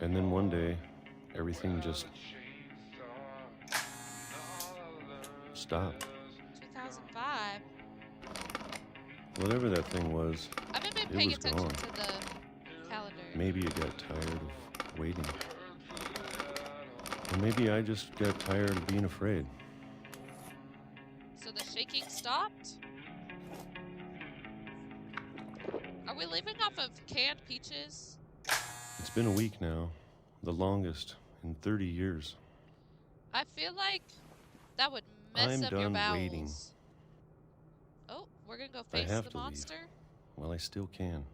And then one day, everything just stopped.
2005.
Whatever that thing was,
I haven't been
it
paying
was
attention
gone.
to the calendar.
Maybe it got tired of waiting. Or maybe I just got tired of being afraid.
So the shaking stopped? Are we living off of canned peaches?
It's been a week now, the longest in 30 years.
I feel like that would mess
I'm
up your
done
bowels.
waiting.
Oh, we're gonna go
I
face
have
the
to leave.
monster?
Well, I still can.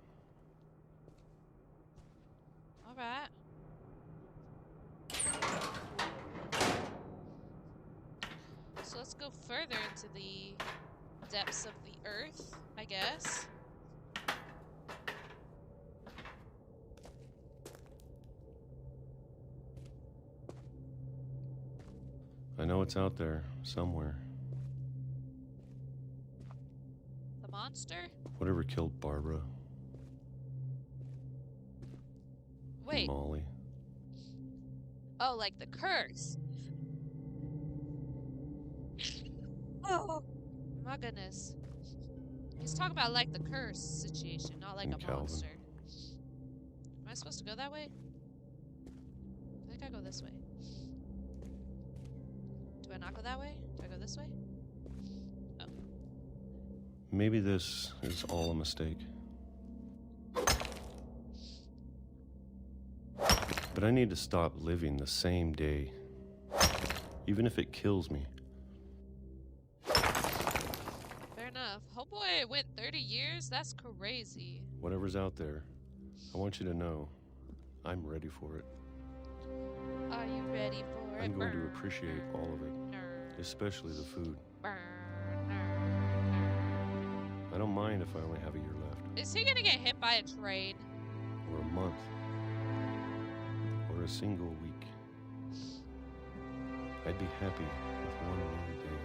Alright. So let's go further into the depths of the earth, I guess.
I know it's out there, somewhere.
The monster?
Whatever killed Barbara and
Wait.
Molly.
Oh, like the curse. Oh my goodness. He's talking about like the curse situation, not like
And
a
Calvin.
monster. Am I supposed to go that way? I think I go this way. Do I not go that way? Do I go this way? Oh.
Maybe this is all a mistake. But I need to stop living the same day, even if it kills me.
Fair enough. Oh boy, it went 30 years? That's crazy.
Whatever's out there, I want you to know I'm ready for it.
Are you ready for it?
I'm going to
Burn,
appreciate all of it,
nerd,
especially the food.
burn, nerd.
I don't mind if I only have a year left,
Is he gonna get hit by a train?
or a month, or a single week. I'd be happy with one more day.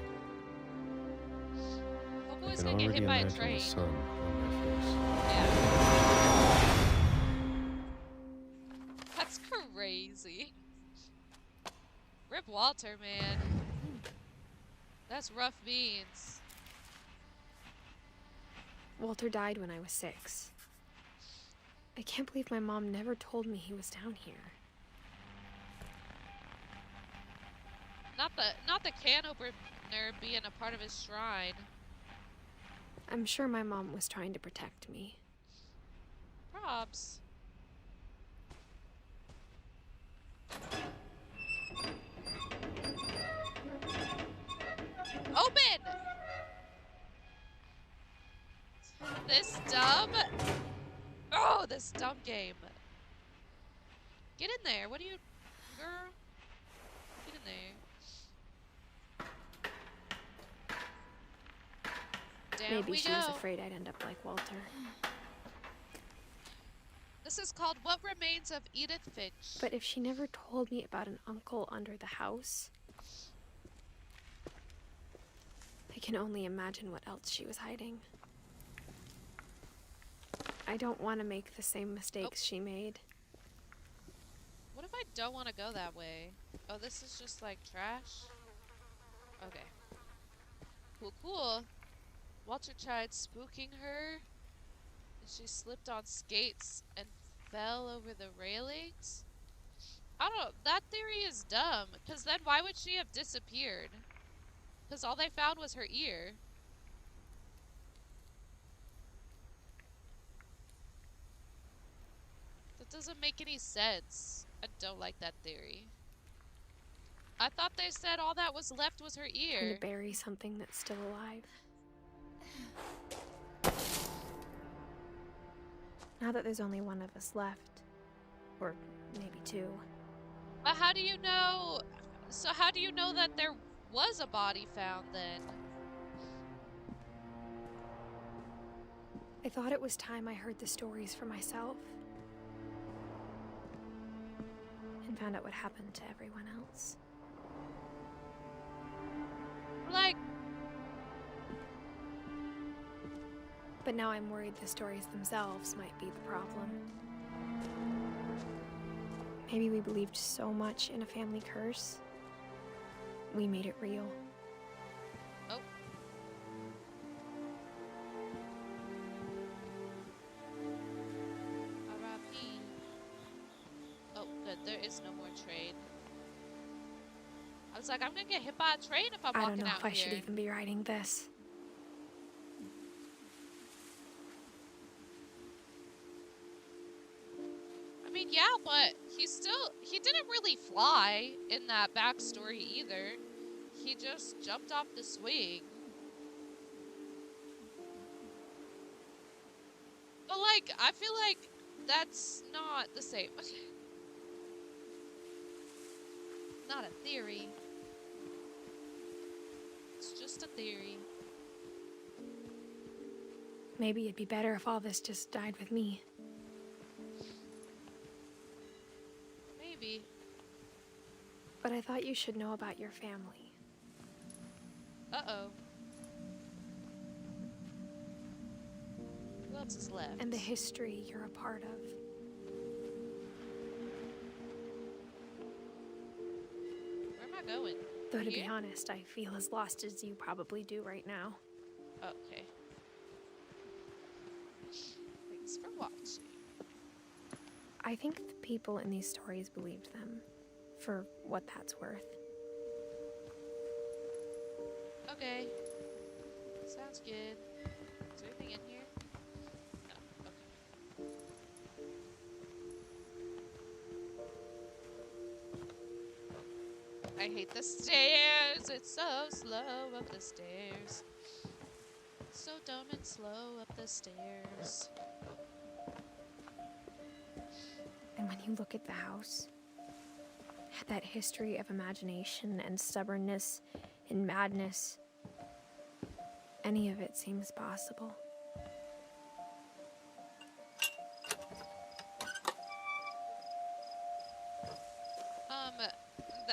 Oh
I
boy's
can
gonna get
already
hit by a
imagine
train.
the sun on my face.
Yeah. crazy. Rip Walter, man. That's rough beans.
Walter died when I was 6. I can't believe my mom never told me he was down here.
Not the can opener being a part of his shrine.
I'm sure my mom was trying to protect me.
Props. Open! This dumb... Oh, this dumb game. Get in there. What are you... Girl? Get in there. Down
Maybe
we
she
go.
was afraid I'd end up like Walter.
This is called What Remains of Edith Finch.
But if she never told me about an uncle under the house, I can only imagine what else she was hiding. I don't want to make the same mistakes she made.
What if I don't want to go that way? Oh, this is just like trash? Okay. Cool, cool. Walter tried spooking her, and she slipped on skates and fell over the railings? I don't know. That theory is dumb, because then why would she have disappeared? Because all they found was her ear. That doesn't make any sense. I don't like that theory. I thought they said all that was left was her ear.
Trying to bury something that's still alive. Now that there's only one of us left, or maybe 2.
But how do you know? So how do you know that there was a body found then?
I thought it was time I heard the stories for myself. And found out what happened to everyone else.
Like...
But now I'm worried the stories themselves might be the problem. Maybe we believed so much in a family curse, we made it real.
Oh. R.I.P. Oh, good. There is no more train. I was like, I'm gonna get hit by a train if I'm
I
walking
don't know
out
if I
here.
should even be writing this.
I mean, yeah, but he didn't really fly in that backstory either. He just jumped off the swing. But like, I feel like that's not the same. Not a theory. It's just a theory.
Maybe it'd be better if all this just died with me.
Maybe.
But I thought you should know about your family.
Uh-oh. Who else is left?
And the history you're a part of.
Where am I going?
Though to be
Here?
honest, I feel as lost as you probably do right now.
Oh, okay. Thanks for watching.
I think the people in these stories believed them, for what that's worth.
Okay. Sounds good. Is there anything in here? No. Okay. I hate the stairs. It's so slow up the stairs. So dumb and slow up the stairs.
And when you look at the house, that history of imagination and stubbornness and madness, any of it seems possible.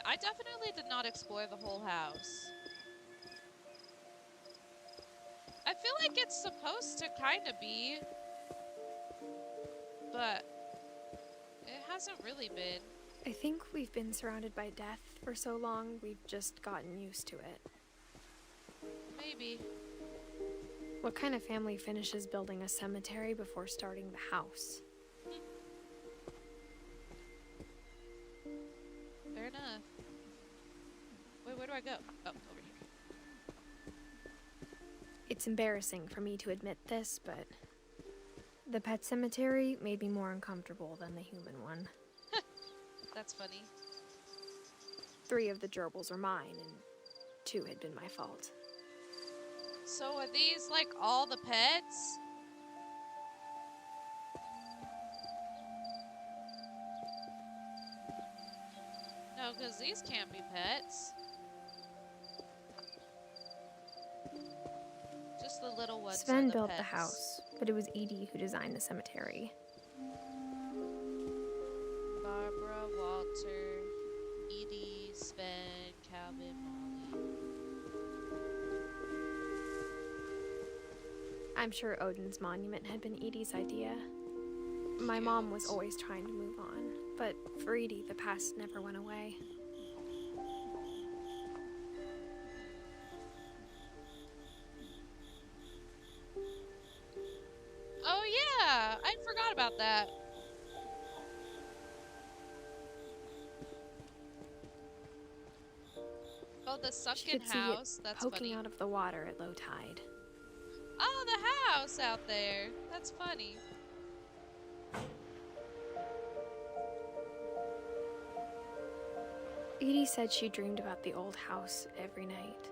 I definitely did not explore the whole house. I feel like it's supposed to kind of be, but it hasn't really been.
I think we've been surrounded by death for so long, we've just gotten used to it.
Maybe.
What kind of family finishes building a cemetery before starting the house?
Fair enough. Wait, where do I go? Oh, over here.
It's embarrassing for me to admit this, but the pet cemetery made me more uncomfortable than the human one.
That's funny.
3 of the gerbils were mine, and 2 had been my fault.
So are these like all the pets? No, because these can't be pets. Just the little ones.
Sven
are the
built
pets.
the house, but it was Edie who designed the cemetery.
Barbara, Walter, Edie, Sven, Calvin, Molly.
I'm sure Odin's monument had been Edie's idea. My mom was always trying to move on, but for Edie, the past never went away.
Oh yeah, I forgot about that. Oh, the
She
sunken
could see
house.
it
That's
poking
funny.
out of the water at low tide.
Oh, the house out there. That's funny.
Edie said she dreamed about the old house every night.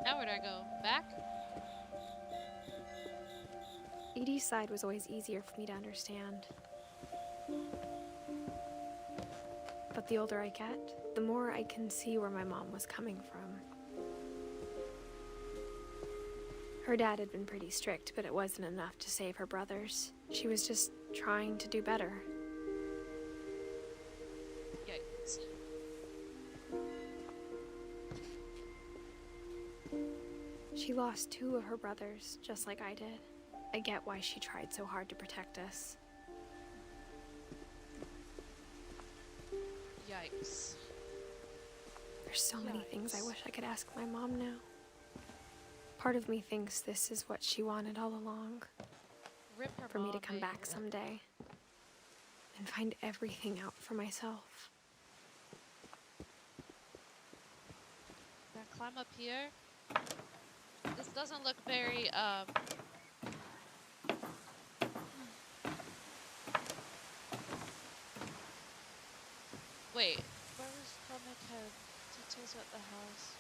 Now where do I go? Back?
Edie's side was always easier for me to understand. But the older I get, the more I can see where my mom was coming from. Her dad had been pretty strict, but it wasn't enough to save her brothers. She was just trying to do better.
Yikes.
She lost 2 of her brothers, just like I did. I get why she tried so hard to protect us.
Yikes.
There's so many things I wish I could ask my mom now. Part of me thinks this is what she wanted all along.
Rip her
For me to
mom,
come
man.
back someday and find everything out for myself.
Can I climb up here? This doesn't look very, Wait, where was comic have details about the house?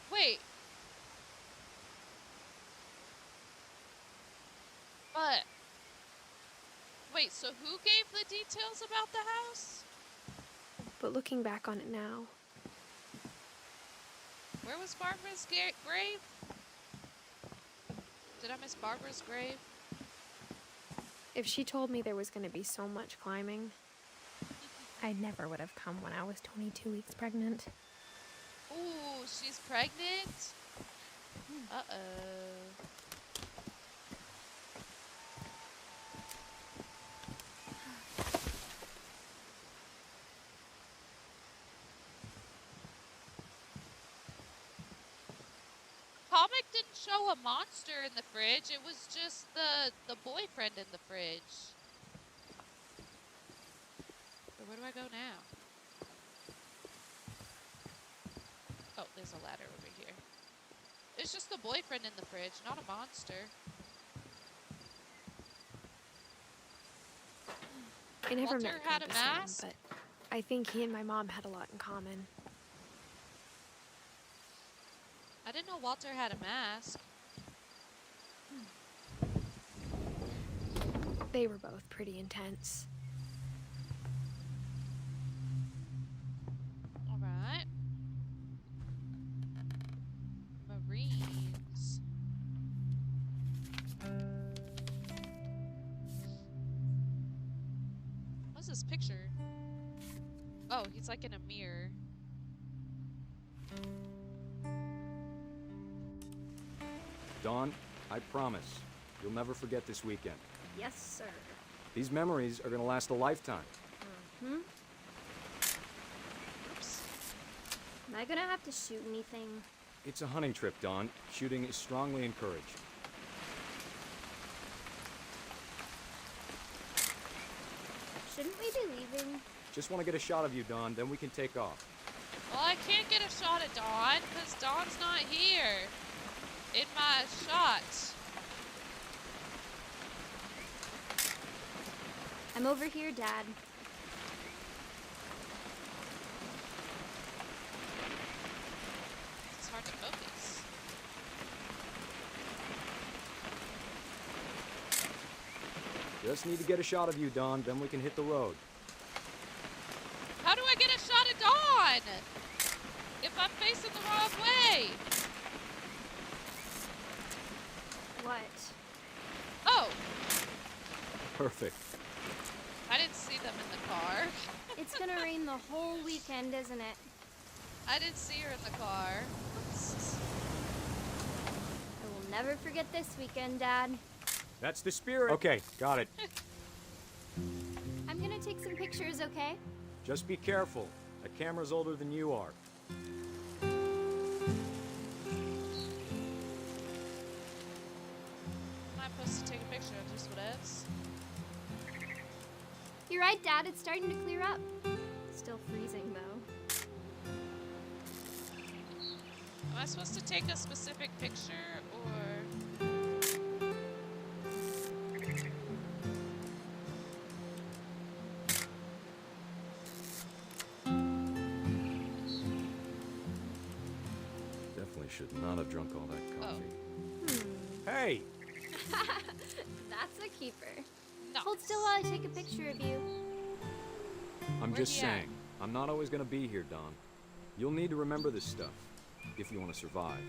Wait. But wait, so who gave the details about the house?
But looking back on it now,
Where was Barbara's grave? Did I miss Barbara's grave?
if she told me there was going to be so much climbing, I never would have come when I was 22 weeks pregnant.
Ooh, she's pregnant? Uh-oh. Comic didn't show a monster in the fridge. It was just the boyfriend in the fridge. But where do I go now? Oh, there's a ladder over here. It's just the boyfriend in the fridge, not a monster.
I never
Walter
met
had a
Grandpa Sam,
mask?
but I think he and my mom had a lot in common.
I didn't know Walter had a mask.
They were both pretty intense.
Alright. this picture? Oh, he's like in a mirror.
Dawn, I promise, you'll never forget this weekend.
Yes, sir.
These memories are gonna last a lifetime.
Hmm?
Oops.
Am I gonna have to shoot anything?
It's a hunting trip, Dawn. Shooting is strongly encouraged.
Shouldn't we be leaving?
Just want to get a shot of you, Dawn, then we can take off.
Well, I can't get a shot at Dawn because Dawn's not here in my shot.
I'm over here, Dad.
It's hard to focus.
Just need to get a shot of you, Dawn, then we can hit the road.
How do I get a shot at Dawn if I'm facing the wrong way?
What?
Oh,
Perfect.
I didn't see them in the car.
It's gonna rain the whole weekend, isn't it?
I didn't see her in the car. Oops.
I will never forget this weekend, Dad.
That's the spirit. Okay, got it.
I'm gonna take some pictures, okay?
Just be careful. That camera's older than you are.
Am I supposed to take a picture of just whatevs?
You're right, Dad. It's starting to clear up. Still freezing, though.
Am I supposed to take a specific picture or?
Definitely should not have drunk all that coffee.
Oh.
Hey!
That's a keeper.
No.
Hold still while I take a picture of you.
I'm
Where's
just
he at?
saying, I'm not always gonna be here, Dawn. You'll need to remember this stuff, if you want to survive.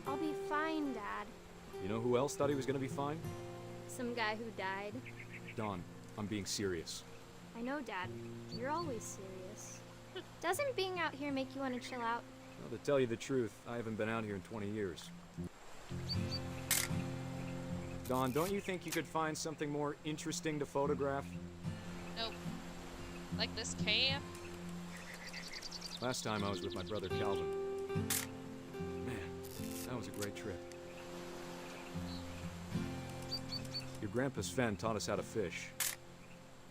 I'll be fine, Dad.
You know who else thought he was gonna be fine?
Some guy who died.
Dawn, I'm being serious.
I know, Dad. You're always serious. Doesn't being out here make you want to chill out?
Well, to tell you the truth, I haven't been out here in 20 years. Dawn, don't you think you could find something more interesting to photograph?
Nope. Like this cam?
Last time I was with my brother Calvin. Man, that was a great trip. Your grandpa Sven taught us how to fish,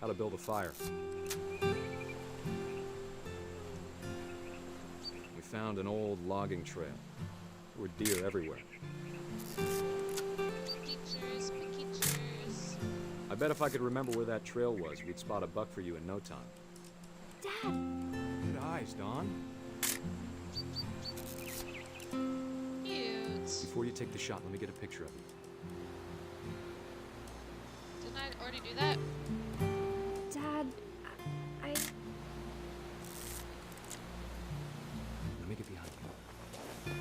how to build a fire. We found an old logging trail. There were deer everywhere.
Pictures, pictures.
I bet if I could remember where that trail was, we'd spot a buck for you in no time.
Dad!
Good eyes, Dawn.
Cute.
Before you take the shot, let me get a picture of you.
Didn't I already do that?
Dad, I...
Let me get behind you.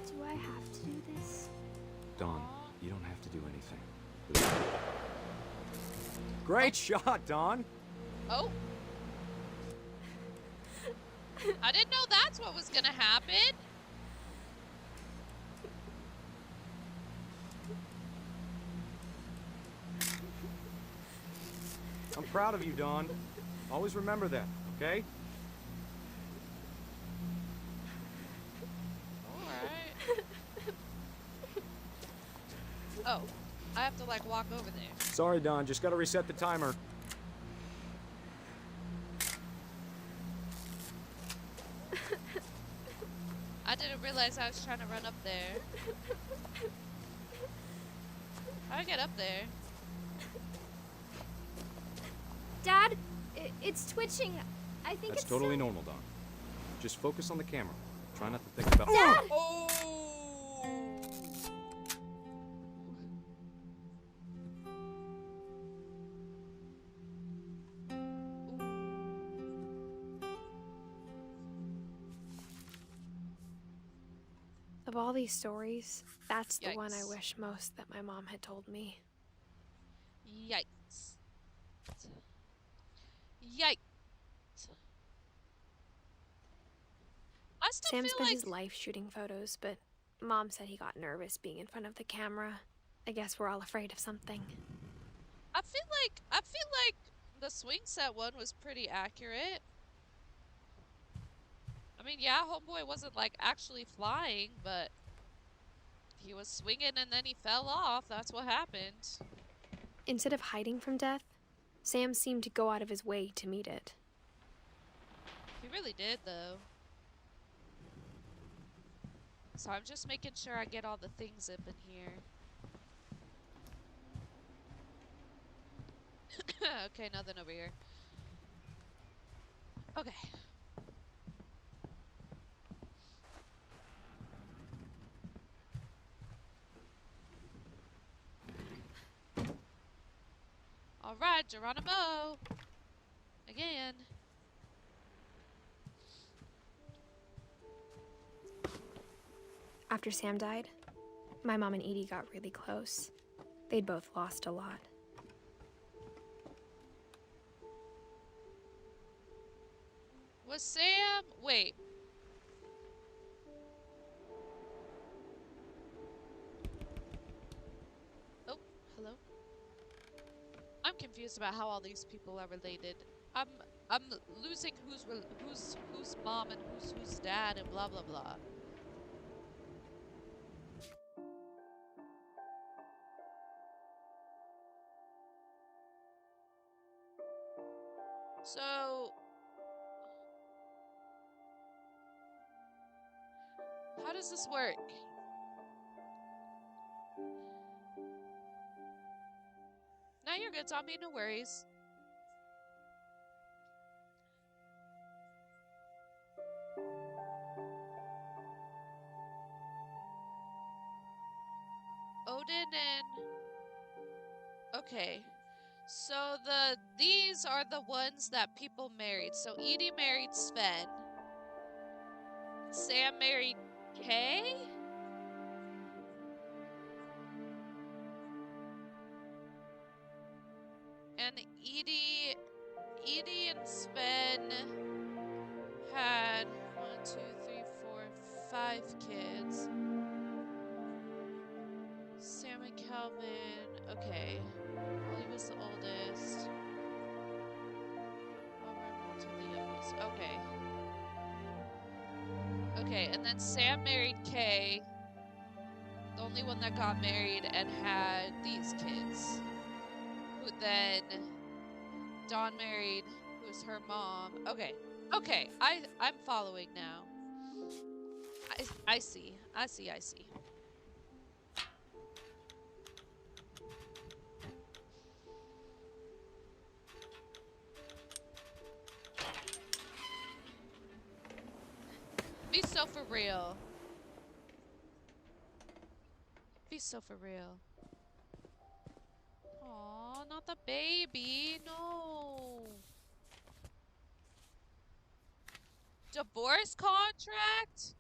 Do I have to do this?
Dawn, you don't have to do anything. Great shot, Dawn!
Oh. I didn't know that's what was gonna happen.
I'm proud of you, Dawn. Always remember that, okay?
Alright. Oh. I have to like walk over there.
Sorry, Dawn, just gotta reset the timer.
I didn't realize I was trying to run up there. How do I get up there?
Dad, it's twitching. I think
That's
it's
totally
still...
normal, Dawn. Just focus on the camera. Try not to think about...
Dad!
Oh!
Of all these stories, that's the one I
Yikes.
wish most that my mom had told me.
Yikes. Yikes. I still
Sam
feel
spent
like
his life shooting photos, but Mom said he got nervous being in front of the camera. I guess we're all afraid of something.
I feel like the swing set one was pretty accurate. I mean, yeah, homeboy wasn't like actually flying, but he was swinging and then he fell off. That's what happened.
Instead of hiding from death, Sam seemed to go out of his way to meet it.
He really did, though. So I'm just making sure I get all the things up in here. Okay, nothing over here. Okay. All right, Geronimo. Again.
After Sam died, my mom and Edie got really close. They'd both lost a lot.
Was Sam... Wait. Oh, hello? I'm confused about how all these people are related. I'm losing who's mom and who's dad and blah blah blah. So how does this work? No, you're good, Zombie. No worries. Odin and... Okay. So these are the ones that people married. So Edie married Sven. Sam married Kay? And Edie and Sven had 1, 2, 3, 4, 5 kids. Sam and Calvin, okay. Ollie was the oldest. Robert to the youngest. Okay. Okay, and then Sam married Kay, the only one that got married and had these kids. Who then Dawn married, who was her mom. Okay. Okay, I'm following now. I see. Be so for real. Be so for real. Aw, not the baby. No. Divorce contract?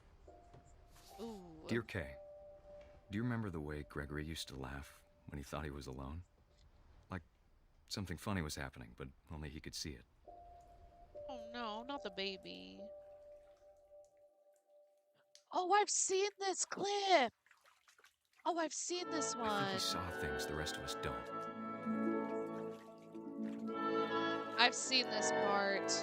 Ooh.
Dear Kay, do you remember the way Gregory used to laugh when he thought he was alone? Like something funny was happening, but only he could see it.
Oh no, not the baby. Oh, I've seen this clip. Oh, I've seen this one.
I think he saw things the rest of us don't.
I've seen this part.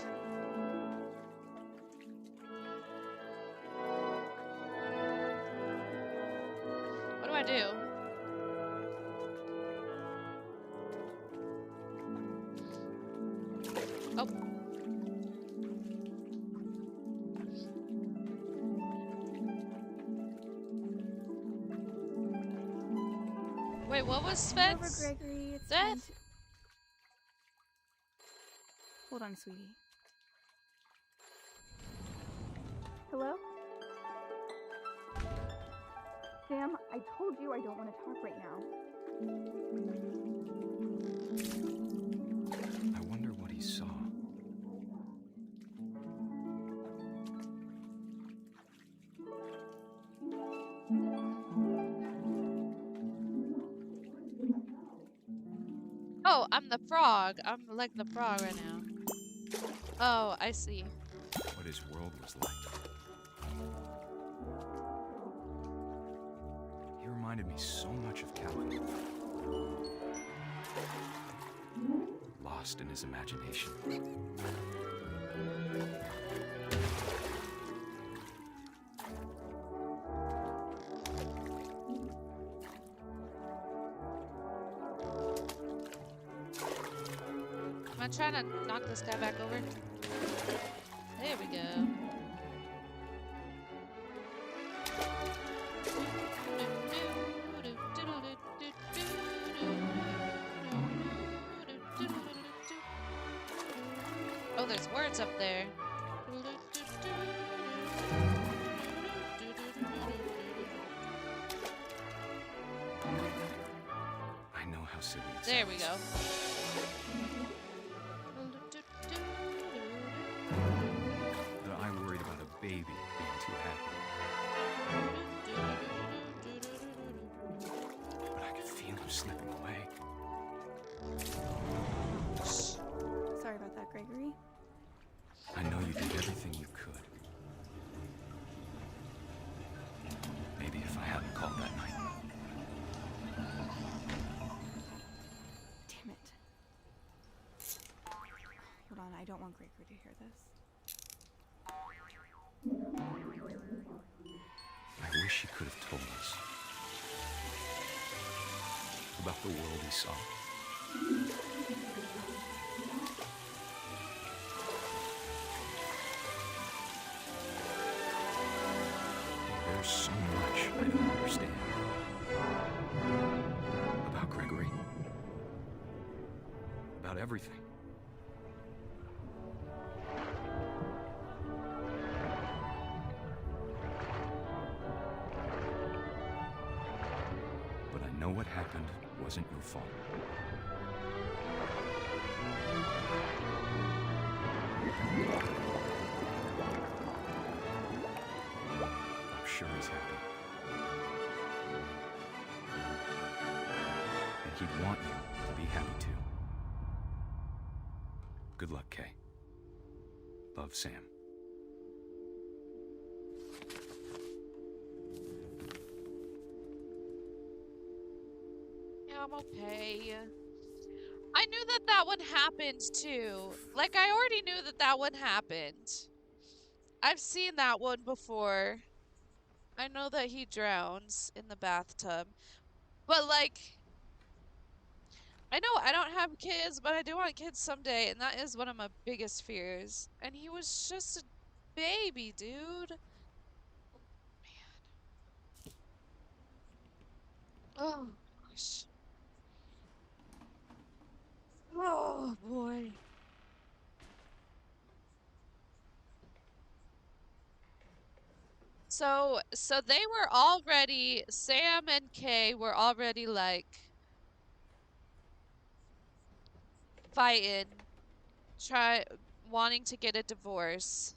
What do I do? Oh. Wait, what was Sven's
Gregory, it's
death?
Hold on, sweetie. Hello? Sam, I told you I don't want to talk right now.
I wonder what he saw.
Oh, I'm the frog. I'm like the frog right now. Oh, I see.
What his world was like. He reminded me so much of Calvin. Lost in his imagination.
Am I trying to knock this guy back over? There we go. Oh, there's words up there.
I know how silly it
There we
sounds.
go.
But I worried about a baby being too happy. But I could feel him slipping away.
Sorry about that, Gregory.
I know you did everything you could. Maybe if I hadn't called that night.
Damn it. Hold on, I don't want Gregory to hear this.
I wish he could have told us about the world he saw. There's so much I don't understand about Gregory, about everything. But I know what happened wasn't your fault. I'm sure he's happy. And he'd want you to be happy too. Good luck, Kay. Love, Sam.
Yeah, I'm okay. I knew that that one happened too. Like, I already knew that that one happened. I've seen that one before. I know that he drowns in the bathtub. But, like, I know I don't have kids, but I do want kids someday, and that is one of my biggest fears. And he was just a baby, dude. Man. Oh, gosh. Oh, boy. So they were already, Sam and Kay were already, like, fighting, wanting to get a divorce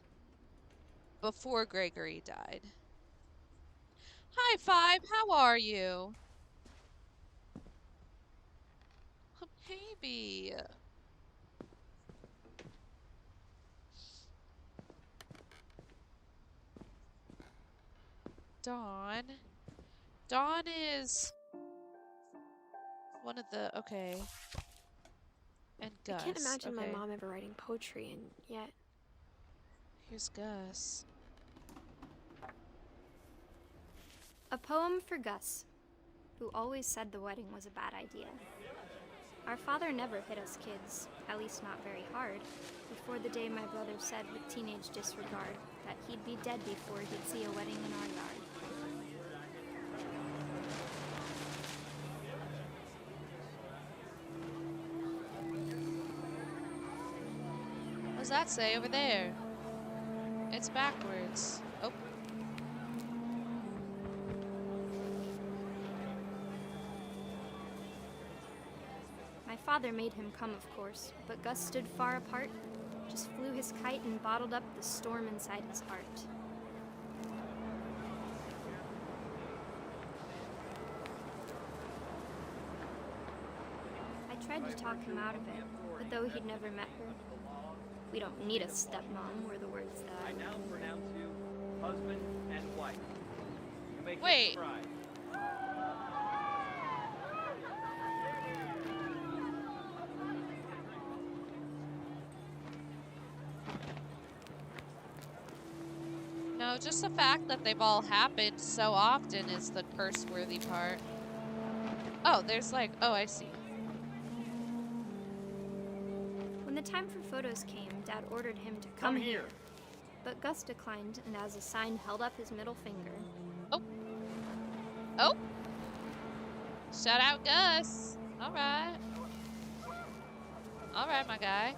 before Gregory died. Hi, Five, how are you? Baby. Dawn. Dawn is one of the, okay. And Gus.
I can't imagine
okay.
my mom ever writing poetry, and yet...
Here's Gus.
A poem for Gus, who always said the wedding was a bad idea. Our father never hit us kids, at least not very hard, before the day my brother said with teenage disregard that he'd be dead before he'd see a wedding in our yard.
What does that say over there? It's backwards. Oh.
My father made him come, of course, but Gus stood far apart, just flew his kite and bottled up the storm inside his heart. I tried tried to talk him out of it, but though he'd never met her, we don't need a stepmom were the words that
I now pronounce you husband and wife. You may
Wait.
kiss the bride.
No, just the fact that they've all happened so often is the curse-worthy part. Oh, there's like, oh, I see.
When the time for photos came, Dad ordered him to come here. But Gus declined, and as a sign held up his middle finger.
Oh. Oh. Shout out Gus. All right. All right, my guy.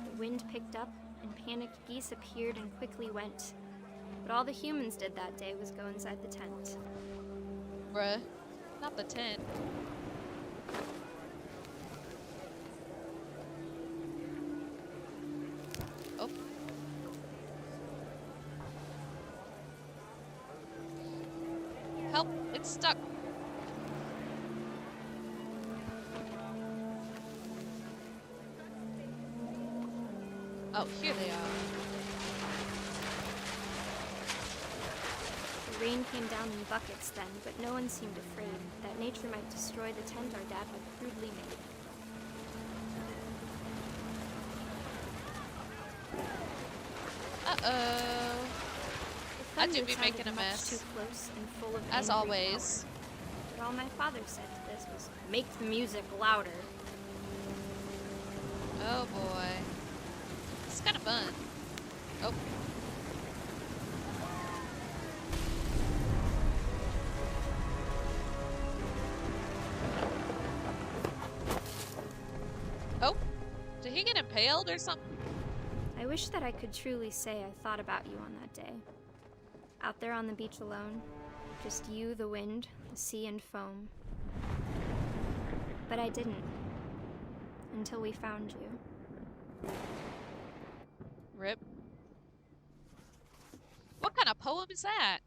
The wind picked up, and panicked geese appeared and quickly went. But all the humans did that day was go inside the tent.
Bruh. Not the tent. Oh. Help! It's stuck. Oh, here they are.
The rain came down in buckets then, but no one seemed afraid that nature might destroy the tent our dad had crudely made.
Uh-oh. I do
thunder
be
sounded
making a
much
mess.
too close and full of
As
angry
always.
power. But all my father said to this was, make the music louder.
Oh boy. It's kind of fun. Oh. Oh. Did he get impaled or something?
I wish that I could truly say I thought about you on that day. Out there on the beach alone, just you, the wind, the sea, and foam. But I didn't. Until we found you.
Rip. What kind of poem is that?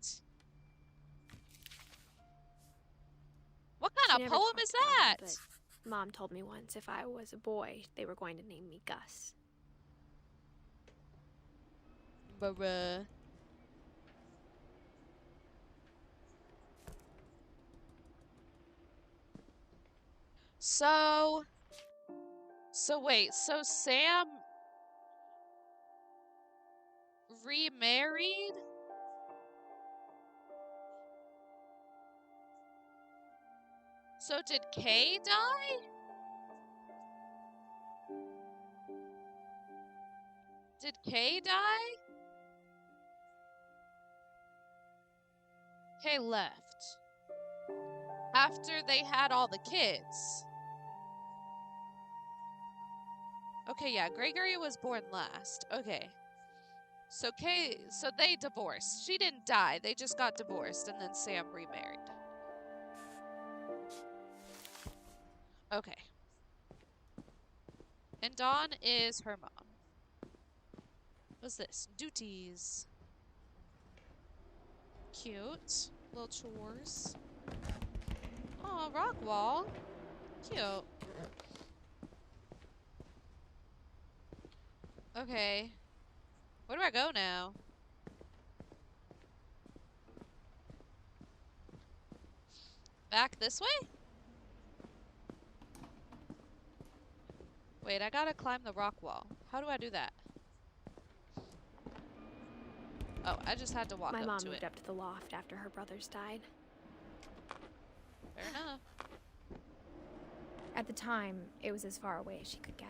What
She
kind of
never
poem
talked
is
about
that?
it, but Mom told me once if I was a boy, they were going to name me Gus.
Bruh. So wait, so Sam remarried? So did Kay die? Did Kay die? Kay left. After they had all the kids. Okay, yeah, Gregory was born last. Okay. So they divorced. She didn't die, they just got divorced, and then Sam remarried. Okay. And Dawn is her mom. What's this? Duties. Cute. Little chores. Oh, rock wall. Cute. Okay. Where do I go now? Back this way? Wait, I gotta climb the rock wall. How do I do that? Oh, I just had to walk
My
up
mom
to
moved
it.
up to the loft after her brothers died.
Fair enough.
At the time, it was as far away as she could get.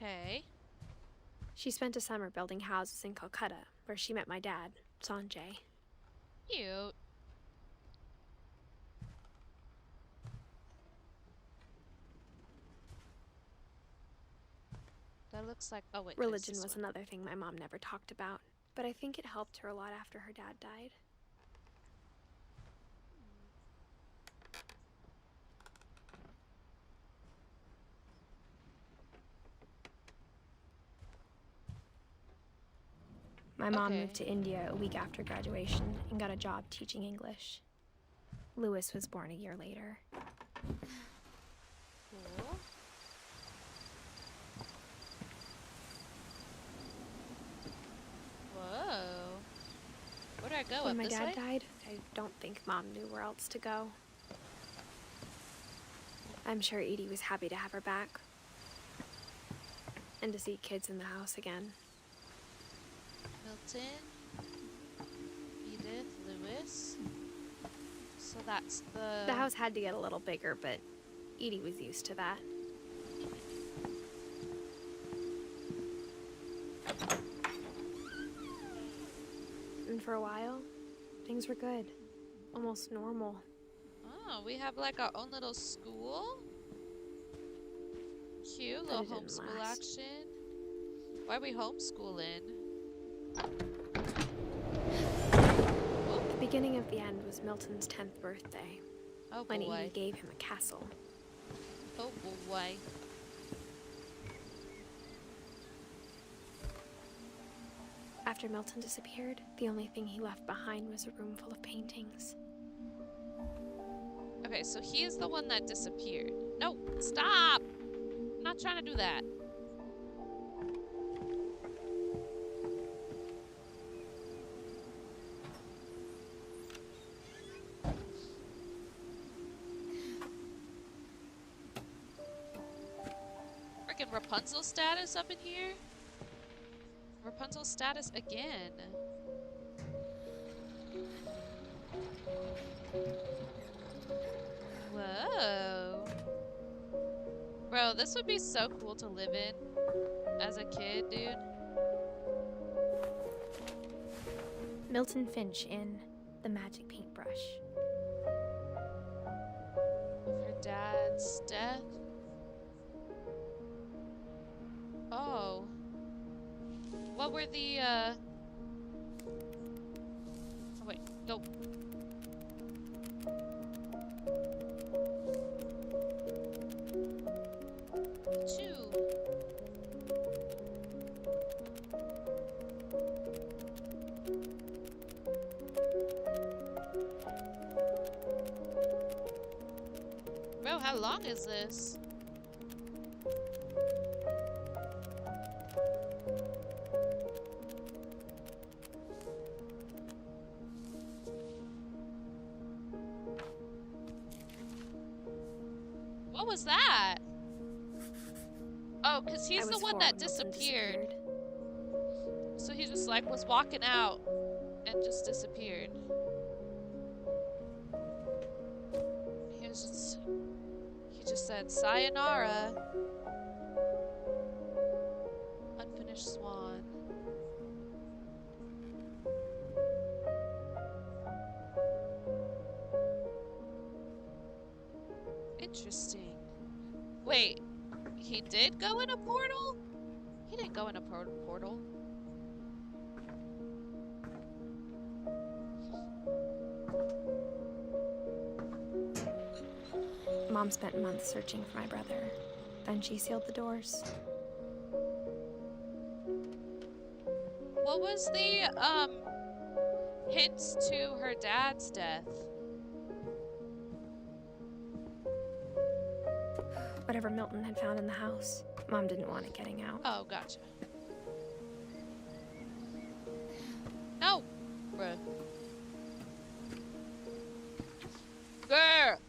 Okay.
She spent a summer building houses in Calcutta, where she met my dad, Sanjay.
Cute. That looks like... Oh, wait. there's
Religion
this
was
one.
another thing my mom never talked about, but I think it helped her a lot after her dad died. My mom
Okay.
moved to India a week after graduation and got a job teaching English. Lewis was born a year later.
Cool. Whoa. Where do I go?
When
Up
my
this
dad
way?
died, I don't think Mom knew where else to go. I'm sure Edie was happy to have her back. And to see kids in the house again.
Milton, Edith, Lewis. So that's the...
The house had to get a little bigger, but Edie was used to that. And for a while, things were good. Almost normal.
Oh, we have like our own little school. Cute,
But
little
it didn't
homeschool
last.
action. Why are we homeschooling?
The beginning of the end was Milton's 10th birthday,
Oh
when
boy.
Edie gave him a castle.
Oh boy.
After Milton disappeared, the only thing he left behind was a room full of paintings.
Okay, so he's the one that disappeared. No, stop! I'm not trying to do that. Freaking Rapunzel status up in here? Rapunzel status again. Whoa. Bro, this would be so cool to live in as a kid, dude.
Milton Finch in The Magic Paintbrush.
Of her dad's death. Oh. What were the, Oh, wait. Go. Two. Bro, how long is this? What was that? Oh, because he's
I
the
was
one
4
that
when Milton
disappeared. So he just like was walking out and just disappeared. He just said sayonara. Unfinished swan. Interesting. Wait, he did go in a portal? He didn't go in a portal.
Mom spent months searching for my brother. Then she sealed the doors.
What was the hints to her dad's death?
Whatever Milton had found in the house, Mom didn't want it getting out.
Oh, gotcha. No, bruh. Girl.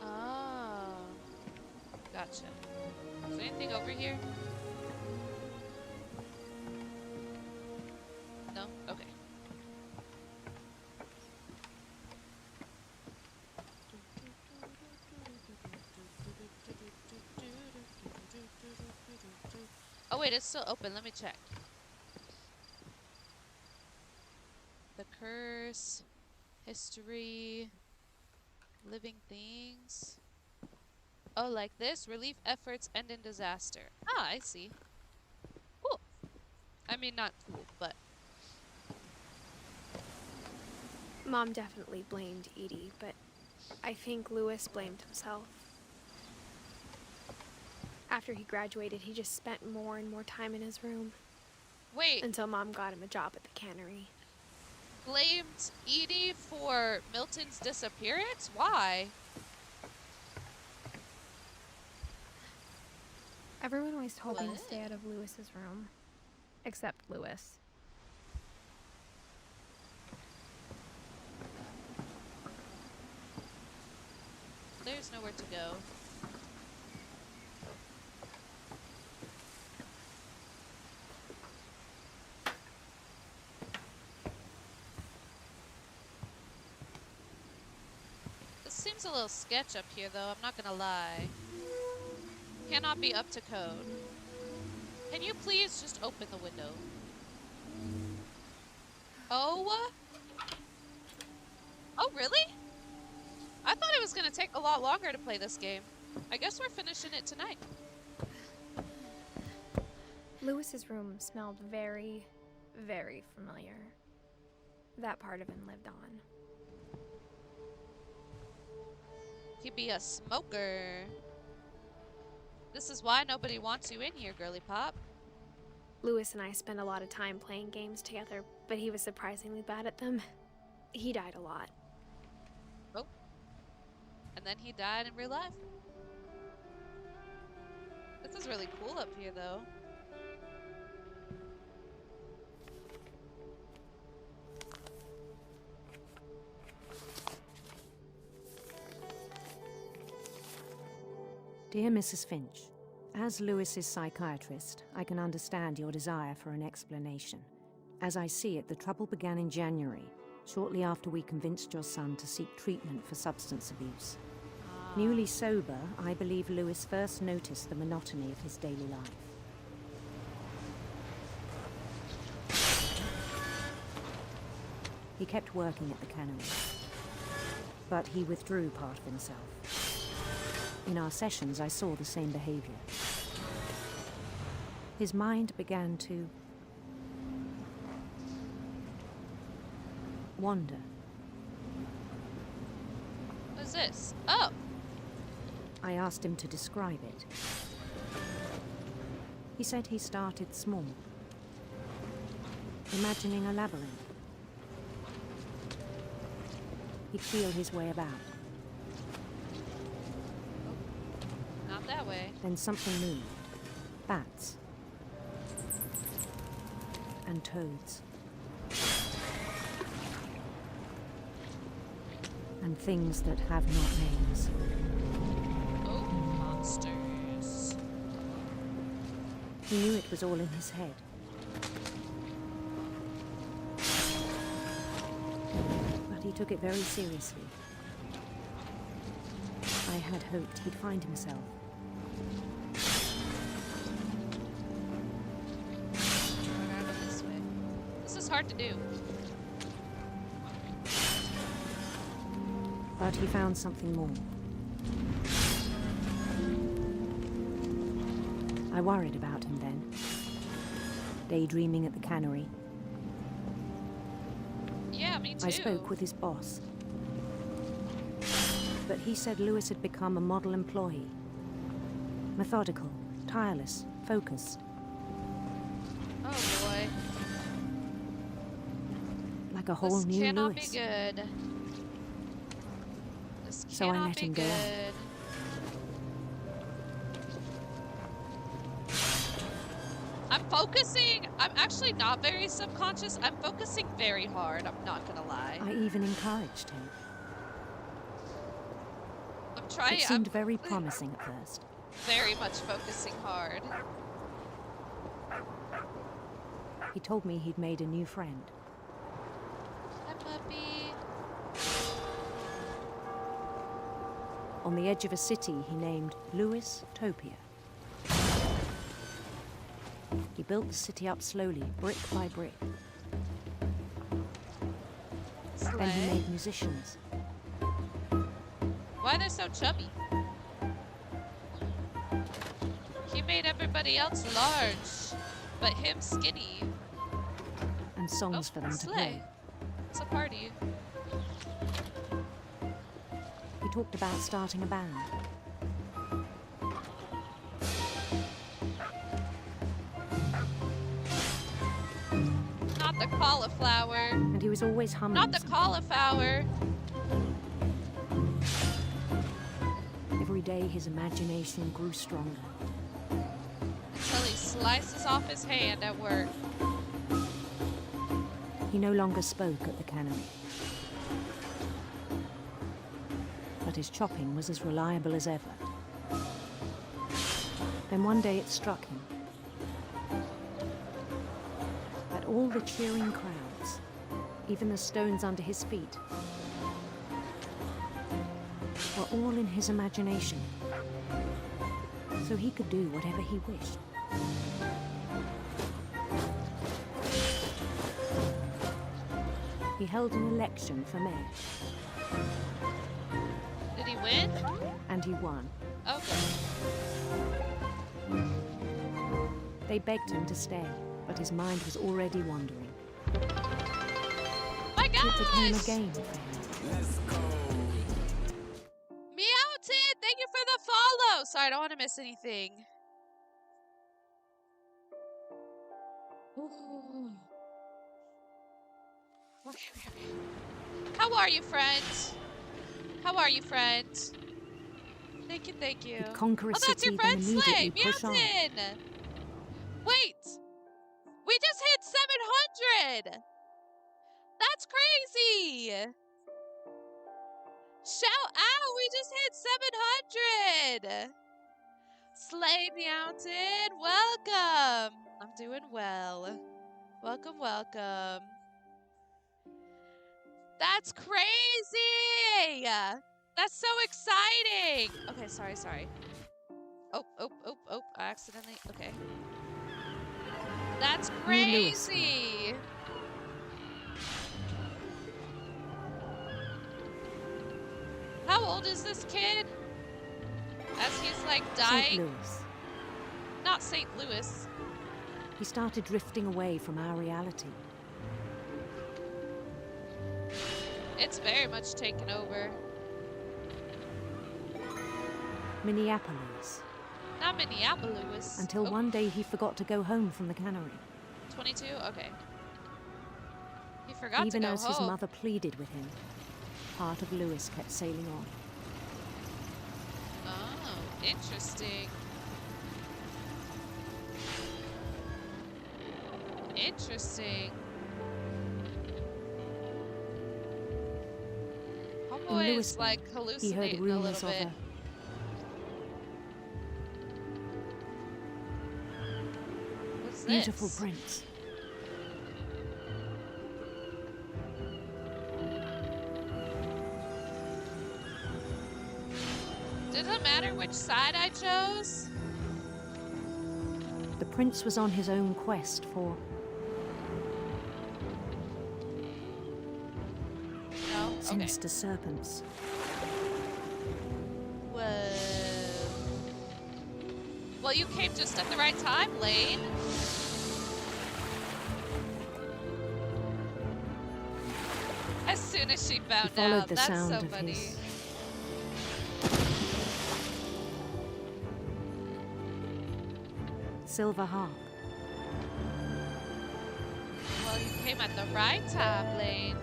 Oh, gotcha. Is there anything over here? No? Okay. Oh wait, it's still open. Let me check. The curse, history, living things. Oh, like this? Relief efforts end in disaster. Ah, I see. Cool. I mean, not cool, but...
Mom definitely blamed Edie, but I think Lewis blamed himself. After he graduated, he just spent more and more time in his room.
Wait,
Until Mom got him a job at the cannery.
blamed Edie for Milton's disappearance? Why?
Everyone always told me
What?
to stay out of Lewis's room. Except Lewis.
There's nowhere to go. This seems a little sketch up here, though, I'm not gonna lie. Cannot be up to code. Can you please just open the window? Oh? Oh, really? I thought it was gonna take a lot longer to play this game. I guess we're finishing it tonight.
Lewis's room smelled very, very familiar. That part of him lived on.
He'd be a smoker. This is why nobody wants you in here, girly pop.
Lewis and I spent a lot of time playing games together, but he was surprisingly bad at them. He died a lot.
Oh. And then he died in real life. This is really cool up here, though.
Dear Mrs. Finch, as Lewis's psychiatrist, I can understand your desire for an explanation. As I see it, the trouble began in January, shortly after we convinced your son to seek treatment for substance abuse. Newly sober, I believe Lewis first noticed the monotony of his daily life. He kept working at the cannery, but he withdrew part of himself. In our sessions, I saw the same behavior. His mind began to wander.
What is this? Oh!
I asked him to describe it. He said he started small, imagining a labyrinth. He'd feel his way about.
Not that way.
Then something moved. Bats. And toads. And things that have not names.
Oh, monsters.
He knew it was all in his head. But he took it very seriously. I had hoped he'd find himself.
This way. This is hard to do.
But he found something more. I worried about him then. Daydreaming at the cannery.
Yeah, me too.
I spoke with his boss. But he said Lewis had become a model employee. Methodical, tireless, focused.
Oh boy.
Like a whole
This
new
cannot
Lewis.
be good. This
So I
cannot
let
be
him go
good.
out.
I'm focusing. I'm actually not very subconscious. I'm focusing very hard. I'm not gonna lie.
I even encouraged him.
I'm trying.
It seemed very promising at first.
Very much focusing hard.
He told me he'd made a new friend.
Hi, puppy.
On the edge of a city he named Lewis Topia. He built the city up slowly, brick by brick. Then he made musicians.
Why they're so chubby? He made everybody else large, but him skinny.
And songs for them to
Slay.
play.
It's a party.
He talked about starting a band.
Cauliflower.
And he was always humming.
Not the
something.
cauliflower.
Every day his imagination grew stronger.
Until he slices off his hand at work.
He no longer spoke at the cannery. But his chopping was as reliable as ever. Then one day it struck him that all the cheering crowds, even the stones under his feet, were all in his imagination, so he could do whatever he wished. He held an election for mayor.
Did he win?
And he won.
Okay.
They begged him to stay, but his mind was already wandering.
My
It
gosh!
became a game for him.
Meowton, thank you for the follow! Sorry, I don't want to miss anything. Ooh. Okay. How are you, friend? How are you, friend? Thank you, thank you.
He'd conquer a
Oh, that's your
city,
friend
then
Slay!
immediately push on.
Meowton! Wait! We just hit 700! That's crazy! Shout out! We just hit 700! Slay Meowton, welcome! I'm doing well. Welcome, welcome. That's crazy! That's so exciting! Okay, sorry. Oh, I accidentally, okay. That's crazy! How old is this kid? As he's like dying?
St. Louis.
Not St. Louis.
He started drifting away from our reality.
It's very much taken over.
Minneapolis.
Not Minneapolis.
Until one day he forgot to go home from the cannery.
22? Okay. He forgot
Even
to go
as
home.
his mother pleaded with him, part of Louis kept sailing on.
Oh, interesting. Interesting. Homeboy is like
he heard
hallucinating a
rumors
little
of
bit.
a
What's
beautiful
this?
prince.
Does it matter which side I chose?
The prince was on his own quest for
No? Okay.
sinister serpents.
Whoa. Well, you came just at the right time, Lane. As soon as she found
He followed
out.
the
That's
sound
so
of
funny.
his silver harp.
Well, you came at the right time, Lane.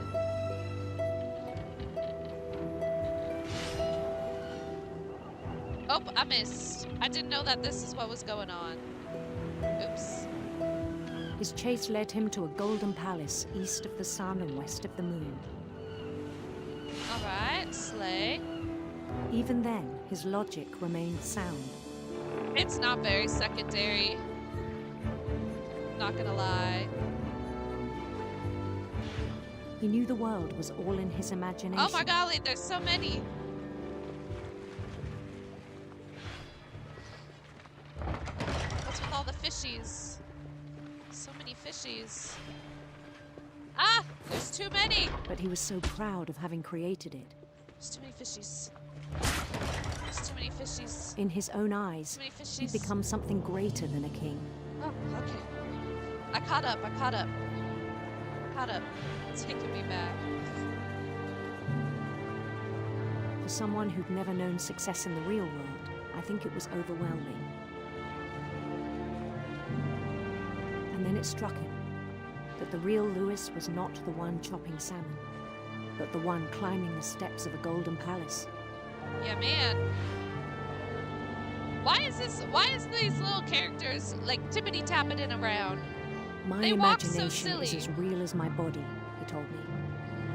Oh, I missed. I didn't know that this is what was going on. Oops.
His chase led him to a golden palace east of the sun and west of the moon.
Alright, Slay.
Even then, his logic remained sound.
It's not very secondary. Not gonna lie.
He knew the world was all in his imagination.
Oh my golly, there's so many. What's with all the fishies? So many fishies. Ah! There's too many!
But he was so proud of having created it.
There's too many fishies. There's too many fishies.
In his own eyes,
Too many
he'd
fishies.
become something greater than a king.
Oh, okay. I caught up. Caught up. It's taking me back.
For someone who'd never known success in the real world, I think it was overwhelming. And then it struck him that the real Lewis was not the one chopping salmon, but the one climbing the steps of a golden palace.
Yeah, man. Why is these little characters like tippity tapping around?
My
They walk so
imagination is
silly.
as real as my body, he told me.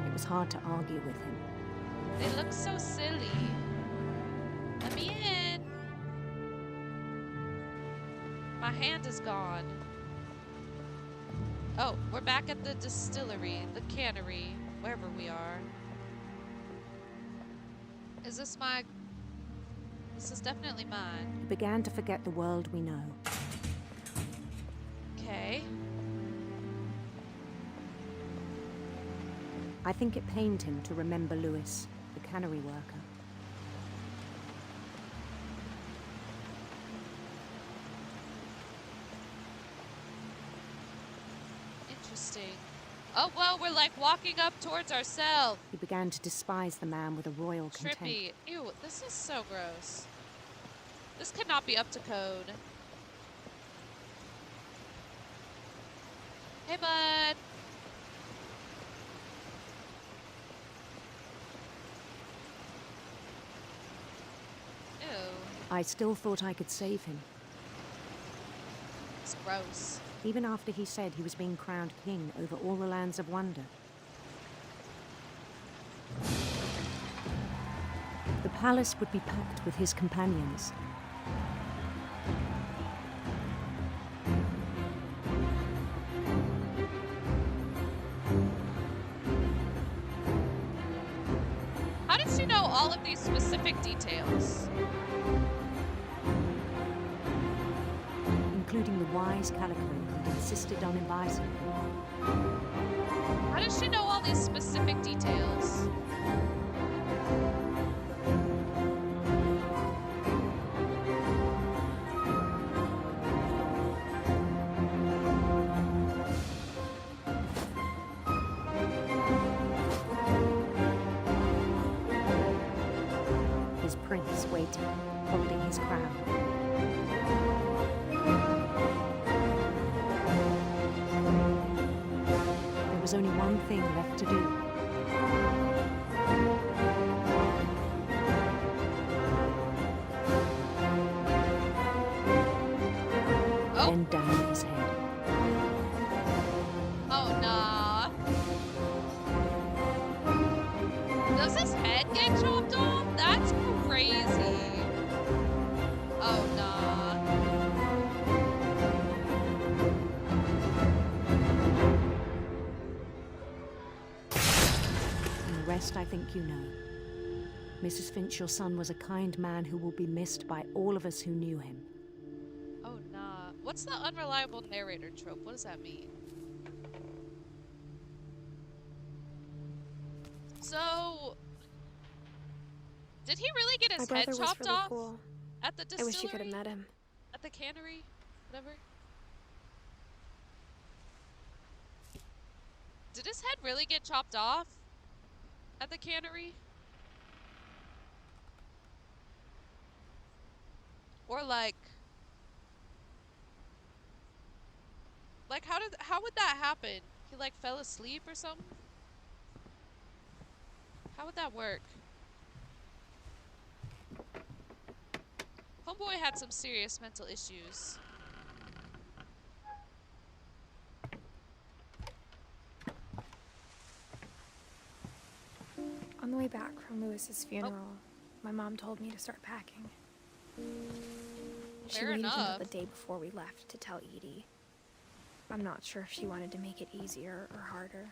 It was hard to argue with him.
They look so silly. Let me in. My hand is gone. Oh, we're back at the distillery, the cannery, wherever we are. Is this my... This is definitely mine.
He began to forget the world we know.
Okay.
I think it pained him to remember Lewis, the cannery worker.
Interesting. Oh, well, we're like walking up towards ourselves.
He began to despise the man with a royal contempt.
Trippy. Ew, this is so gross. This could not be up to code. Hey, bud. Ew.
I still thought I could save him.
It's gross.
Even after he said he was being crowned king over all the lands of wonder. The palace would be packed with his companions.
How does she know all of these specific details?
Including the wise Calico who insisted on advising him.
How does she know all these specific details?
His prince waited, holding his crown. There was only one thing left to do.
Oh.
Bend down his head.
Oh, nah. Does his head get chopped off? That's crazy. Oh, nah.
And the rest I think you know. Mrs. Finch, your son was a kind man who will be missed by all of us who knew him.
Oh, nah. What's the unreliable narrator trope? What does that mean? So, did he really get
My
his
brother
head
was
chopped
really
off
cool.
at the
I
distillery?
wish you could have met him.
At the cannery? Whatever. Did his head really get chopped off at the cannery? Or like how would that happen? He like fell asleep or something? How would that work? Homeboy had some serious mental issues.
On the way back from Lewis's funeral, my mom told me to start packing. She
Fair
waited until
enough.
the day before we left to tell Edie. I'm not sure if she wanted to make it easier or harder.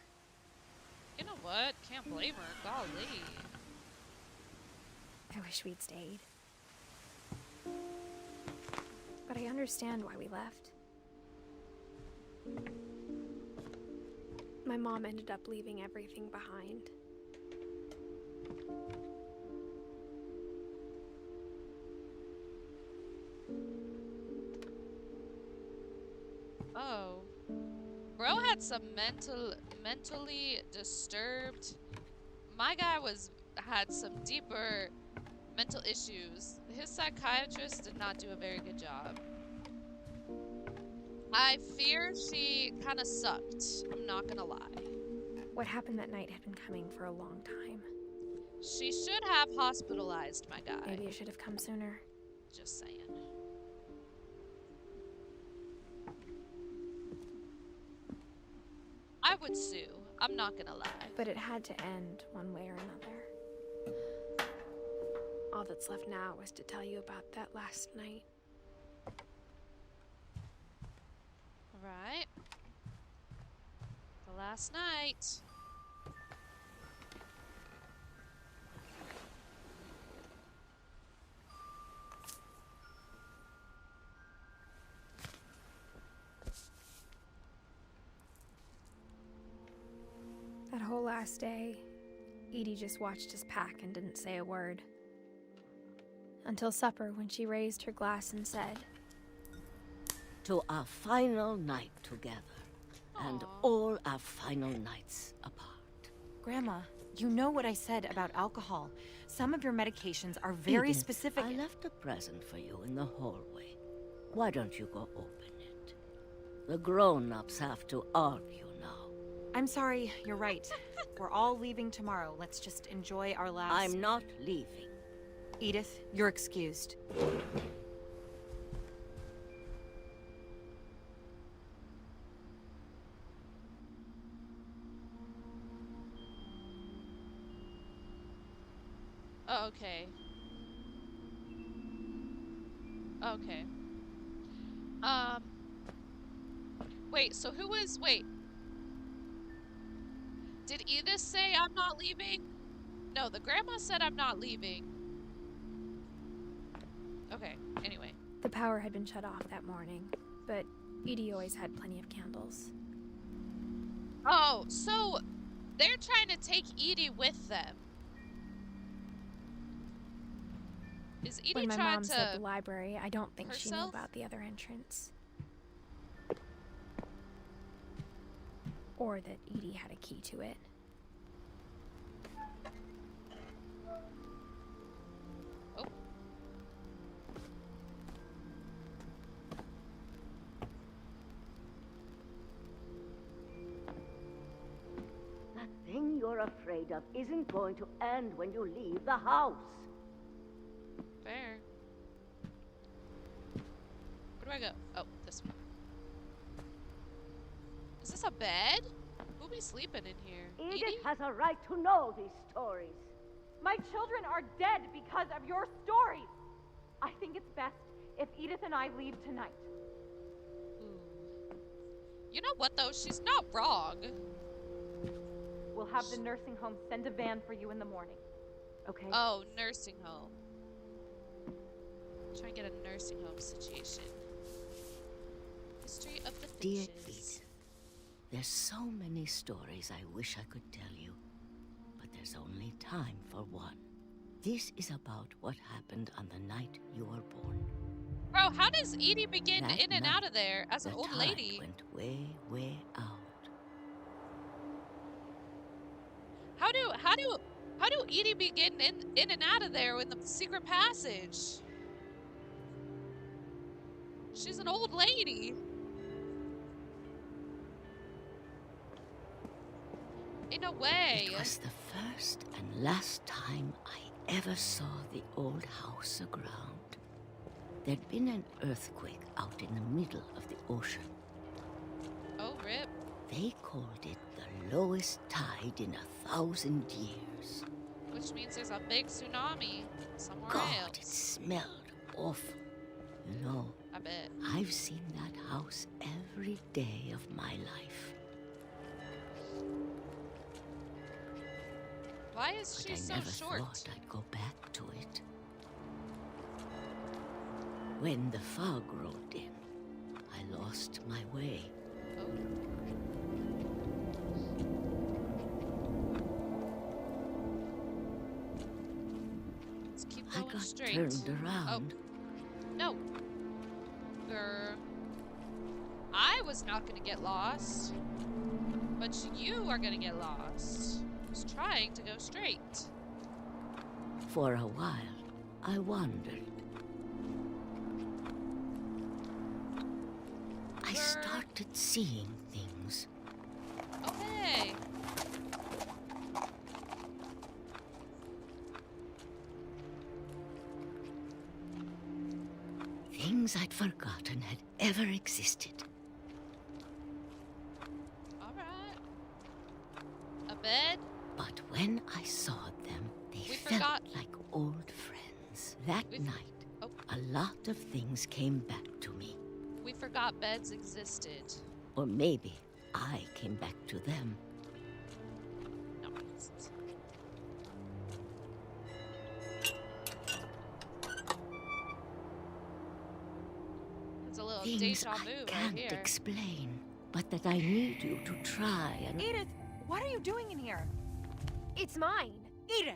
You know what? Can't blame her. Golly.
I wish we'd stayed. But I understand why we left. My mom ended up leaving everything behind.
Oh. Bro had some mentally disturbed. My guy had some deeper mental issues. His psychiatrist did not do a very good job. I fear she kind of sucked. I'm not gonna lie.
What happened that night had been coming for a long time.
She should have hospitalized my guy.
Maybe it should have come sooner.
Just saying. I would sue. I'm not gonna lie.
But it had to end one way or another. All that's left now was to tell you about that last night.
Alright. The last night.
That whole last day, Edie just watched us pack and didn't say a word. Until supper, when she raised her glass and said,
"To our final night together, and all our final nights apart."
Grandma, you know what I said about alcohol. Some of your medications are very
Edith,
specific.
I left a present for you in the hallway. Why don't you go open it? The grown-ups have to argue now.
I'm sorry, you're right. We're all leaving tomorrow. Let's just enjoy our last...
I'm not leaving.
Edith, you're excused.
Oh, okay. Okay. Wait, so who was... Wait. Did Edith say I'm not leaving? No, the grandma said I'm not leaving. Okay, anyway.
The power had been shut off that morning, but Edie always had plenty of candles.
Oh, so they're trying to take Edie with them. Is Edie
When my
trying
mom
to...
said the library, I don't think she knew
herself?
about the other entrance. Or that Edie had a key to it.
Oh.
That thing you're afraid of isn't going to end when you leave the house.
Fair. Where do I go? Oh, this one. Is this a bed? Who'll be sleeping in here?
Edith has a right to know these stories.
My children are dead because of your stories. I think it's best if Edith and I leave tonight.
You know what, though? She's not wrong.
We'll have the nursing home send a van for you in the morning. Okay?
Oh, nursing home. Try and get a nursing home situation. History of the
Dear
Finches.
Edith, there's so many stories I wish I could tell you, but there's only time for one. This is about what happened on the night you were born.
Bro, how does Edie begin
That
in and
night,
out of there as an
the
old
tide
lady?
went way, way out.
How do Edie begin in and out of there in the secret passage? She's an old lady. Ain't no way.
It was the first and last time I ever saw the old house aground. There'd been an earthquake out in the middle of the ocean.
Oh, rip.
They called it the lowest tide in 1,000 years.
Which means there's a big tsunami somewhere
God,
else.
it smelled awful. You know,
I bet.
I've seen that house every day of my life.
Why is
But
she
I
so
never
short?
thought I'd go back to it. When the fog rolled in, I lost my way.
Oh. Let's keep
I
going
got
straight.
turned around.
Oh. No. I was not gonna get lost. But you are gonna get lost. I was trying to go straight.
For a while, I wandered. I stopped started seeing things.
Okay.
Things I'd forgotten had ever existed.
All right. A bed?
But when I saw them, they
We
felt
forgot.
like old friends. That night,
Oh.
a lot of things came back to me.
We forgot beds existed.
Or maybe I came back to them.
No, it's... It's a little
Things
deja
I
vu right
can't
here.
explain, but that I need you to try and...
Edith, what are you doing in here?
It's mine.
Edith!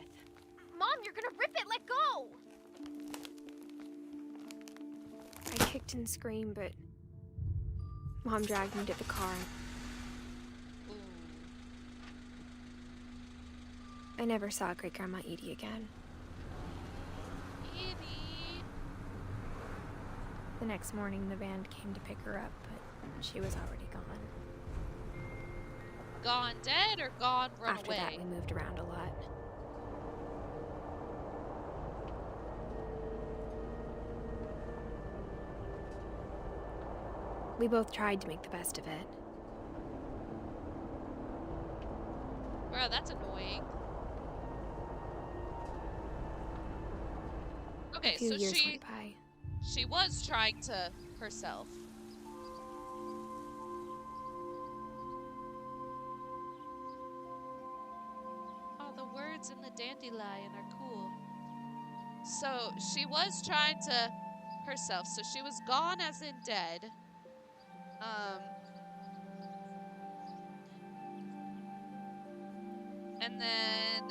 Mom, you're gonna rip it! Let go! I kicked and screamed, but Mom dragged me to the car.
Ooh.
I never saw Great-Grandma Edie again.
Edie.
The next morning, the van came to pick her up, but she was already gone.
Gone dead or gone run
After
away?
that, we moved around a lot. We both tried to make the best of it.
Bro, that's annoying. Okay,
A few
so
years went by.
she was trying to herself. Oh, the words in the dandelion are cool. So she was trying to herself. So she was gone as in dead. And then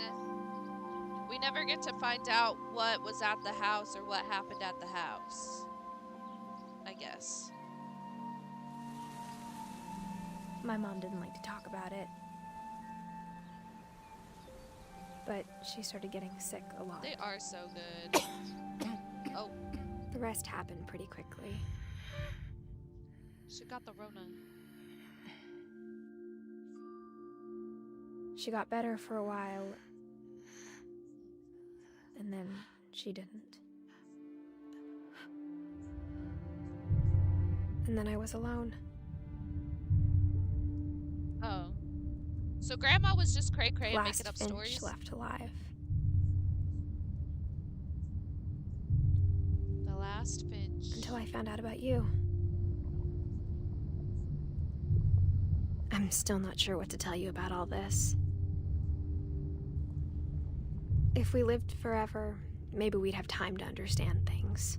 we never get to find out what was at the house or what happened at the house, I guess.
My mom didn't like to talk about it. But she started getting sick a lot.
They are so good. Oh,
The rest happened pretty quickly.
she got the Rona.
She got better for a while, and then she didn't. And then I was alone.
Oh. So Grandma was just cray-cray and
Last
making up
Finch
stories?
left alive.
The last Finch.
Until I found out about you. I'm still not sure what to tell you about all this. If we lived forever, maybe we'd have time to understand things.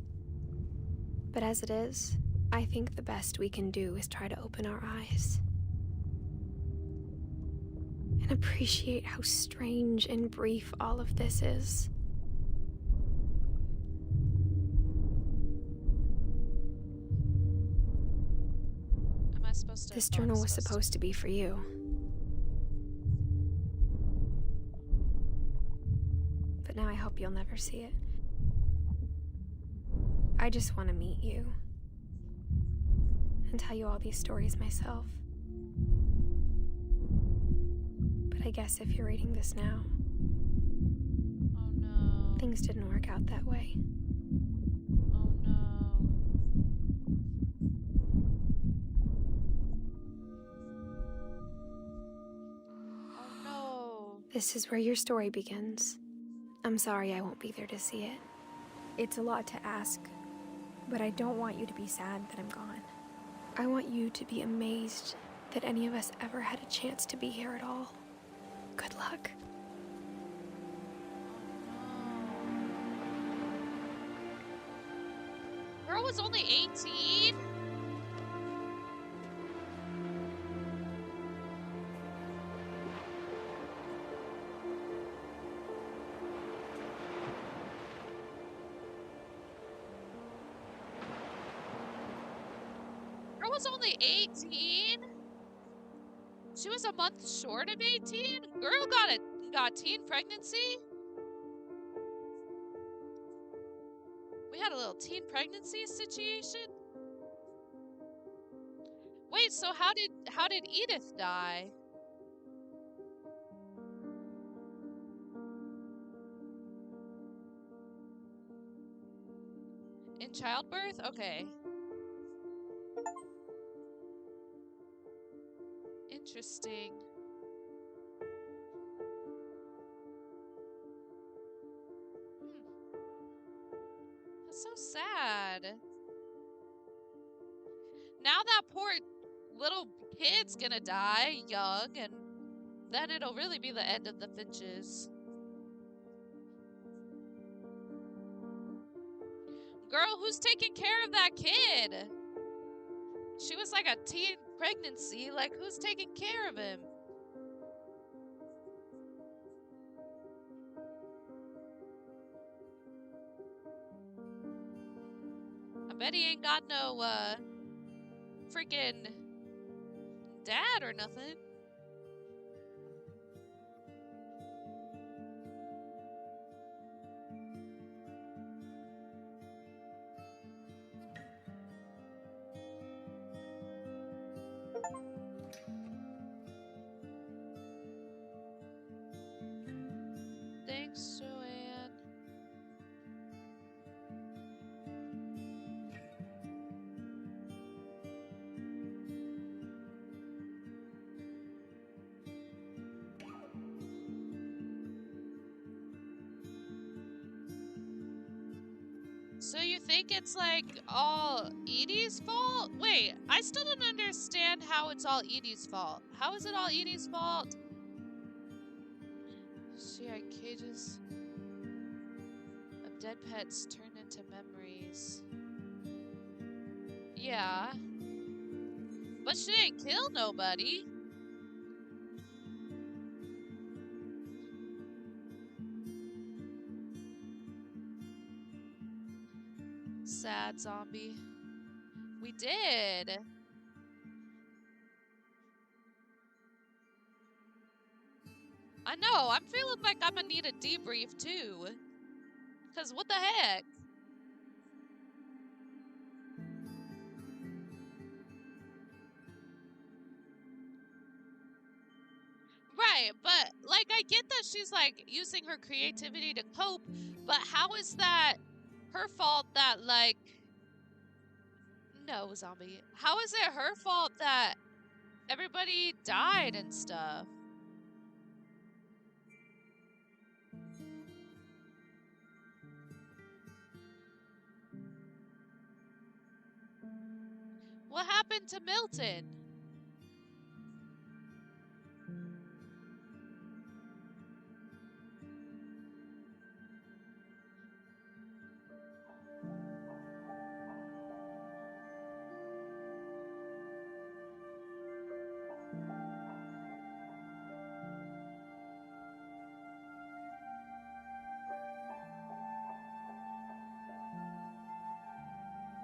But as it is, I think the best we can do is try to open our eyes. And appreciate how strange and brief all of this is.
Am I supposed to?
This
oh, I'm
journal was supposed to be for you. But now I hope you'll never see it. I just want to meet you. And tell you all these stories myself. But I guess if you're reading this now...
Oh no.
Things didn't work out that way.
Oh no. Oh no.
This is where your story begins. I'm sorry I won't be there to see it. It's a lot to ask, but I don't want you to be sad that I'm gone. I want you to be amazed that any of us ever had a chance to be here at all. Good luck.
Girl was only 18? Girl was only 18? She was a month short of 18? Girl got teen pregnancy? We had a little teen pregnancy situation? Wait, so how did Edith die? In childbirth? Okay. Interesting. That's so sad. Now that poor little kid's gonna die young, and then it'll really be the end of the Finches. Girl, who's taking care of that kid? She was like a teen pregnancy. Like, who's taking care of him? I bet he ain't got no, freaking dad or nothing. Thanks, Joanne. So you think it's like all Edie's fault? Wait, I still don't understand how it's all Edie's fault. How is it all Edie's fault? She had cages of dead pets turned into memories. Yeah. But she didn't kill nobody. Sad zombie. We did. I know, I'm feeling like I'm gonna need a debrief too. Cause what the heck? Right, but like I get that she's like using her creativity to cope, but how is that her fault that like no, zombie. How is it her fault that everybody died and stuff? What happened to Milton?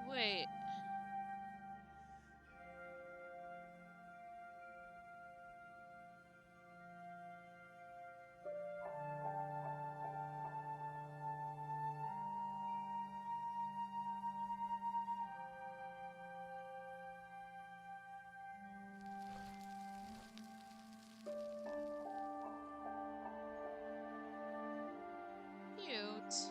Wait. Cute.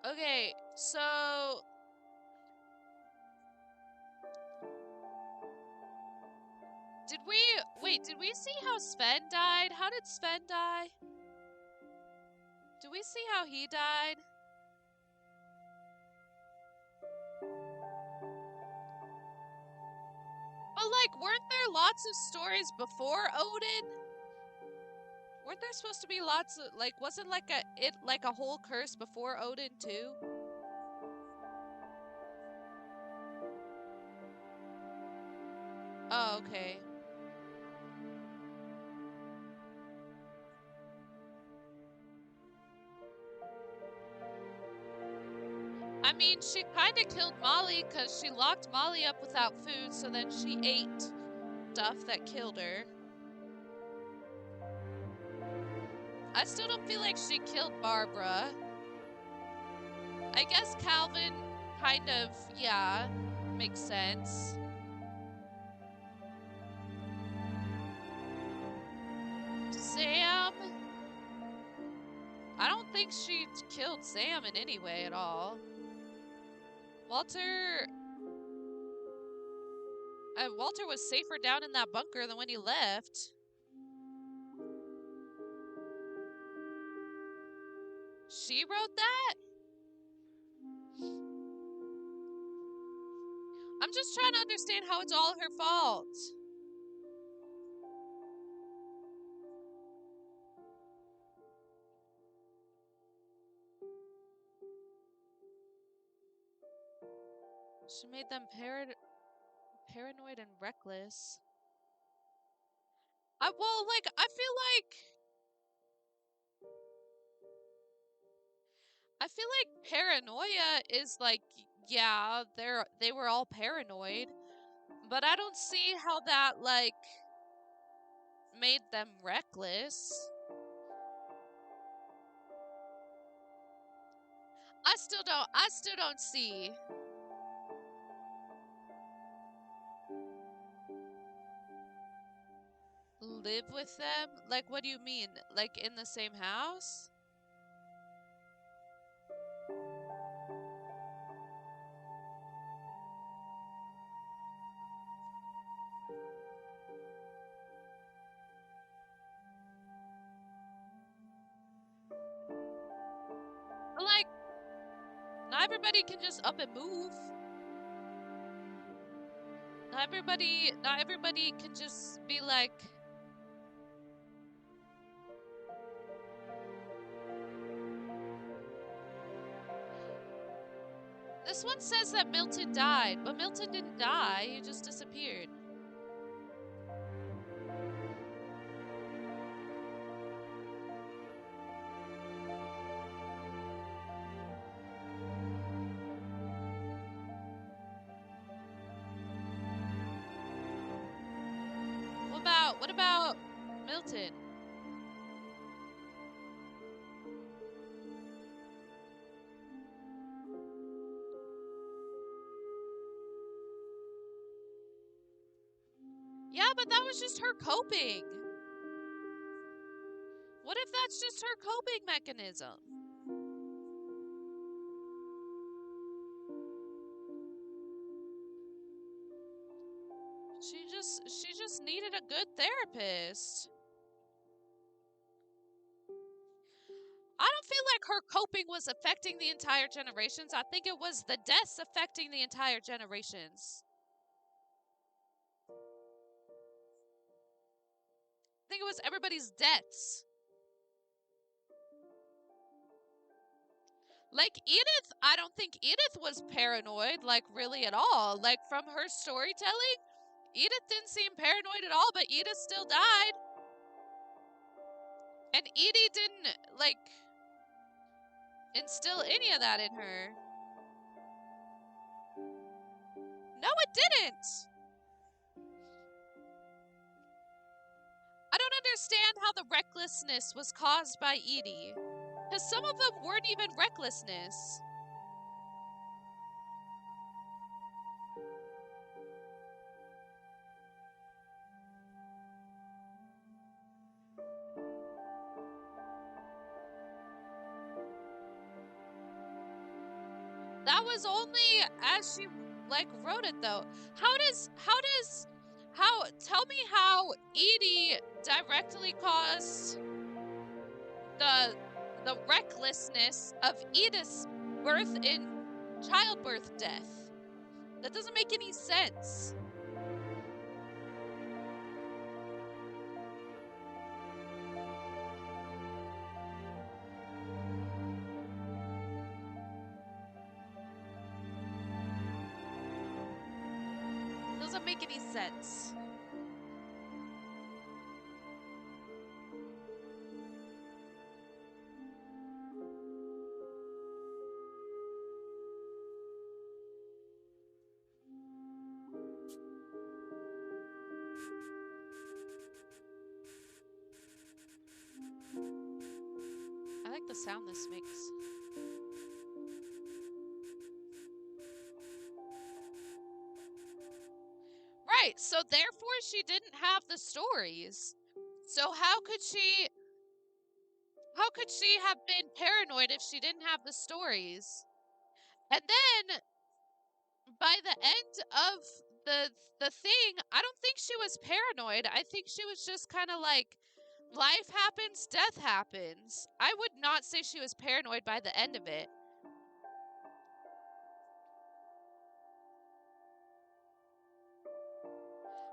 Okay, so did we see how Sven died? How did Sven die? Do we see how he died? But like, weren't there lots of stories before Odin? Weren't there supposed to be lots of like, wasn't like a whole curse before Odin too? Oh, okay. I mean, she kind of killed Molly because she locked Molly up without food, so then she ate stuff that killed her. I still don't feel like she killed Barbara. I guess Calvin kind of, yeah, makes sense. Sam? I don't think she killed Sam in any way at all. Walter was safer down in that bunker than when he left. She wrote that? I'm just trying to understand how it's all her fault. She made them paranoid and reckless. I feel like paranoia is like, yeah, they were all paranoid, but I don't see how that like made them reckless. I still don't see. Live with them? Like, what do you mean? Like in the same house? But like, not everybody can just up and move. Not everybody can just be like, this one says that Milton died, but Milton didn't die, he just disappeared. What about Milton? Yeah, but that was just her coping. What if that's just her coping mechanism? She just needed a good therapist. I don't feel like her coping was affecting the entire generations. I think it was the deaths affecting the entire generations. I think it was everybody's deaths. Like Edith, I don't think Edith was paranoid, like really at all. Like from her storytelling, Edith didn't seem paranoid at all, but Edith still died. And Edie didn't, like, instill any of that in her. No, it didn't! I don't understand how the recklessness was caused by Edie. Because some of them weren't even recklessness. That was only as she, like, wrote it, though. Tell me how Edie directly caused the recklessness of Edith's birth and childbirth death. That doesn't make any sense. Doesn't make any sense. sound this makes. Right, so therefore she didn't have the stories. So how could she have been paranoid if she didn't have the stories? And then by the end of the thing, I don't think she was paranoid. I think she was just kind of like, life happens, death happens. I would not say she was paranoid by the end of it.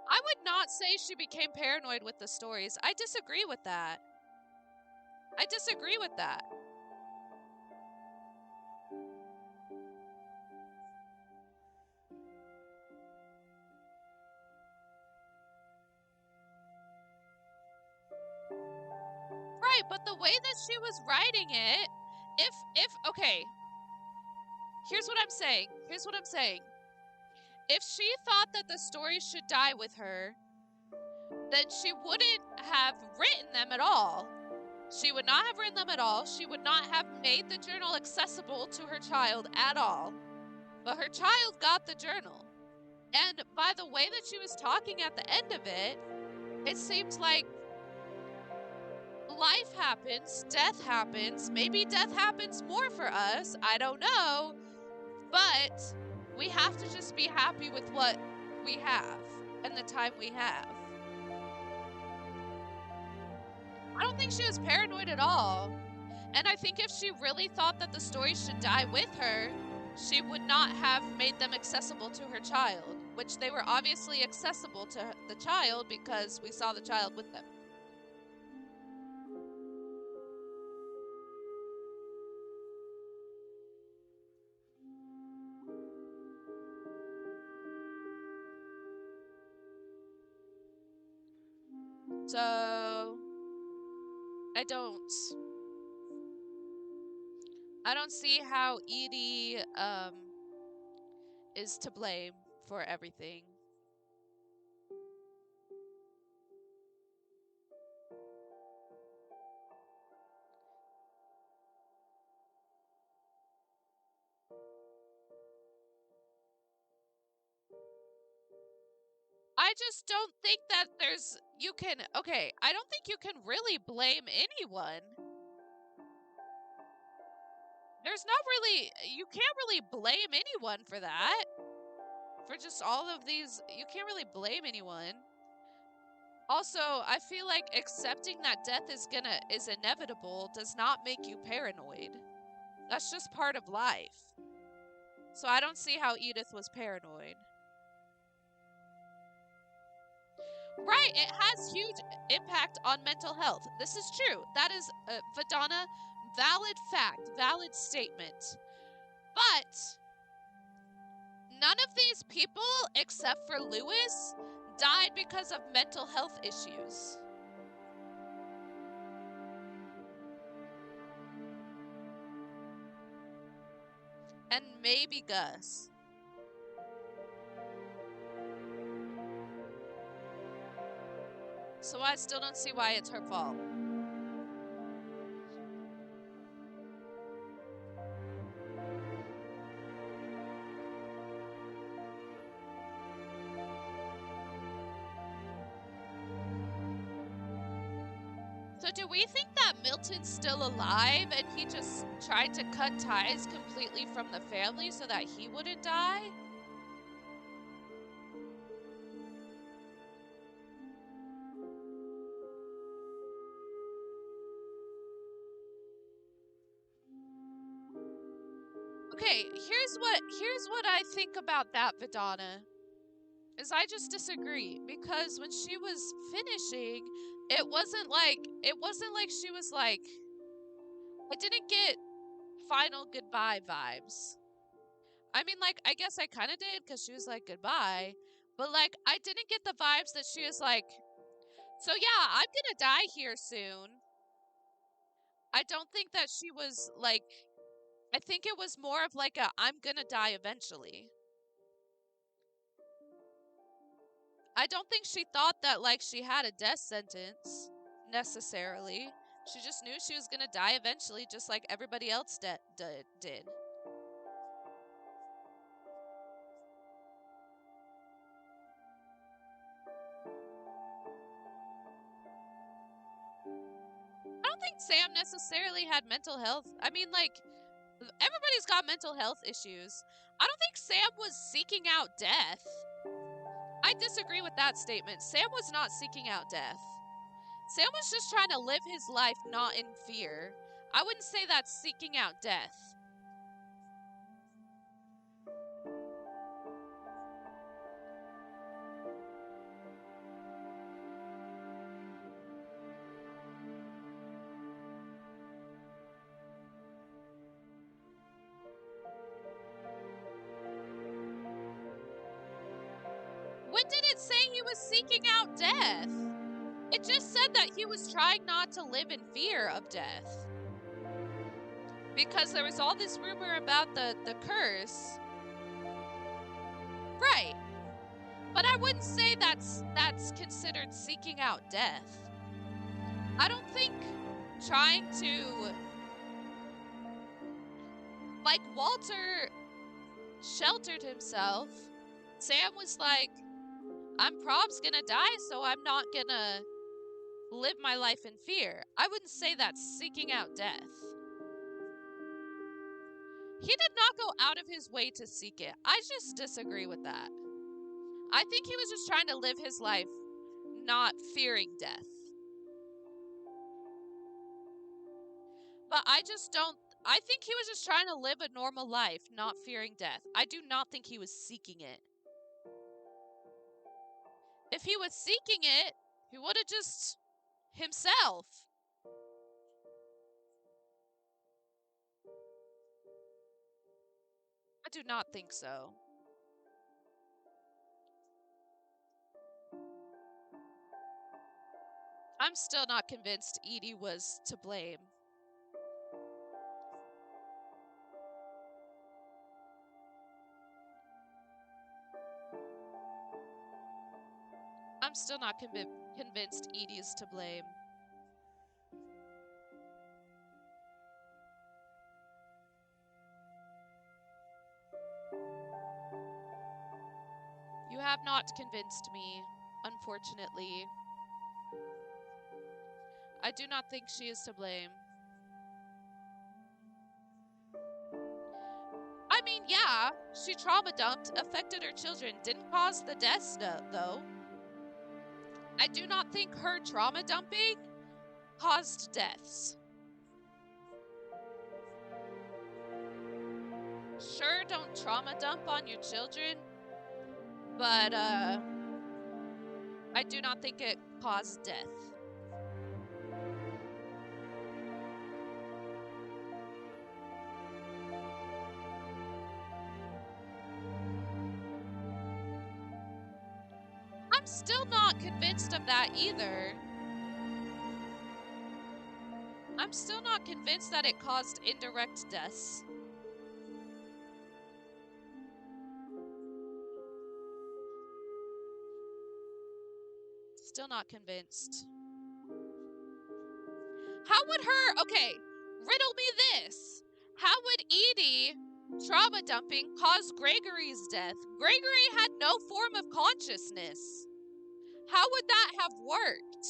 I would not say she became paranoid with the stories. I disagree with that. I disagree with that. Right, but the way that she was writing it, okay, here's what I'm saying. Here's what I'm saying. If she thought that the story should die with her, then she wouldn't have written them at all. She would not have written them at all. She would not have made the journal accessible to her child at all. But her child got the journal. And by the way that she was talking at the end of it, it seems like life happens, death happens. Maybe death happens more for us. I don't know. But we have to just be happy with what we have and the time we have. I don't think she was paranoid at all. And I think if she really thought that the story should die with her, she would not have made them accessible to her child, which they were obviously accessible to the child because we saw the child with them. So I don't see how Edie is to blame for everything. I just don't think that I don't think you can really blame anyone. You can't really blame anyone for that. For just all of these, you can't really blame anyone. Also, I feel like accepting that death is inevitable does not make you paranoid. That's just part of life. So I don't see how Edith was paranoid. Right, it has huge impact on mental health. This is true. That is, Vidana, valid fact, valid statement. But none of these people, except for Lewis, died because of mental health issues. And maybe Gus. So I still don't see why it's her fault. So do we think that Milton's still alive and he just tried to cut ties completely from the family so that he wouldn't die? Okay, here's what I think about that, Vidana. Is I just disagree, because when she was finishing, it wasn't like she was like, I didn't get final goodbye vibes. I mean, like, I guess I kind of did because she was like goodbye, but like I didn't get the vibes that she was like, so yeah, I'm gonna die here soon. I don't think that she was like, I think it was more of like a I'm gonna die eventually. I don't think she thought that like she had a death sentence necessarily. She just knew she was gonna die eventually, just like everybody else did. I don't think Sam necessarily had mental health. I mean, like, everybody's got mental health issues. I don't think Sam was seeking out death. I disagree with that statement. Sam was not seeking out death. Sam was just trying to live his life not in fear. I wouldn't say that's seeking out death. When did it say he was seeking out death? It just said that he was trying not to live in fear of death. Because there was all this rumor about the curse. Right. But I wouldn't say that's considered seeking out death. I don't think trying to... Like, Walter sheltered himself. Sam was like, I'm prob's gonna die, so I'm not gonna live my life in fear. I wouldn't say that's seeking out death. He did not go out of his way to seek it. I just disagree with that. I think he was just trying to live his life not fearing death. But I think he was just trying to live a normal life, not fearing death. I do not think he was seeking it. If he was seeking it, he would have just himself. I do not think so. I'm still not convinced Edie was to blame. I'm still not convinced Edie is to blame. You have not convinced me, unfortunately. I do not think she is to blame. I mean, yeah, she trauma dumped, affected her children, didn't cause the deaths, though. I do not think her trauma dumping caused deaths. Sure, don't trauma dump on your children, but I do not think it caused death. I'm still not convinced of that either. I'm still not convinced that it caused indirect deaths. Still not convinced. How would her... Okay, riddle me this. How would Edie trauma dumping cause Gregory's death? Gregory had no form of consciousness. How would that have worked?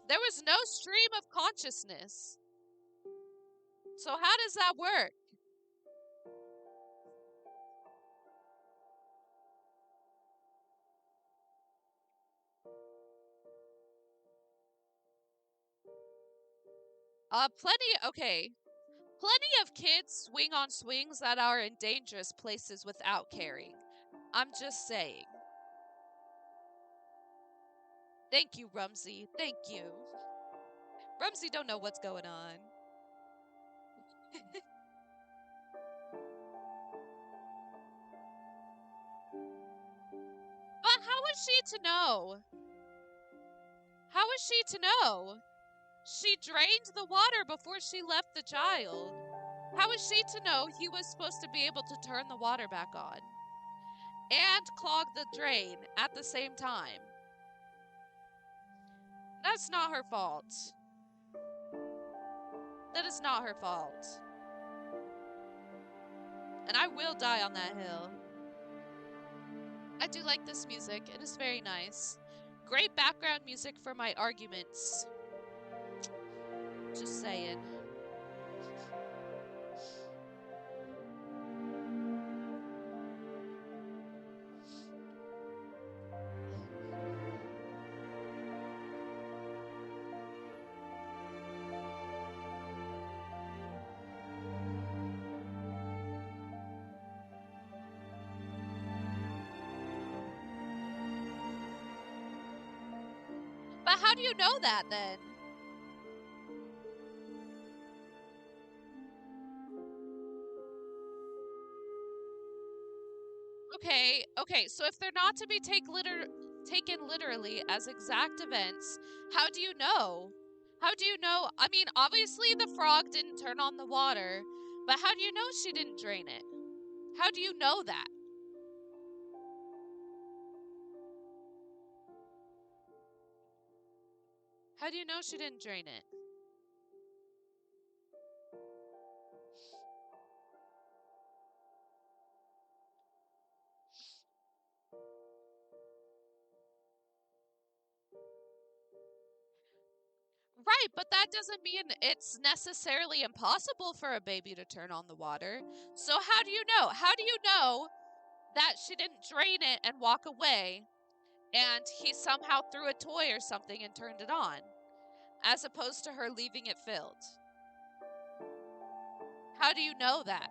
There was no stream of consciousness. So how does that work? Plenty of kids swing on swings that are in dangerous places without caring. I'm just saying. Thank you, Rumsey. Thank you. Rumsey don't know what's going on. But how was she to know? How was she to know? She drained the water before she left the child. How was she to know he was supposed to be able to turn the water back on? And clog the drain at the same time? That's not her fault. That is not her fault. And I will die on that hill. I do like this music. It is very nice. Great background music for my arguments. Just saying. But how do you know that then? Okay, so if they're not to be taken literally as exact events, how do you know? How do you know? I mean, obviously the frog didn't turn on the water, but how do you know she didn't drain it? How do you know that? How do you know she didn't drain it? Right, but that doesn't mean it's necessarily impossible for a baby to turn on the water. So how do you know? How do you know that she didn't drain it and walk away and he somehow threw a toy or something and turned it on, as opposed to her leaving it filled? How do you know that?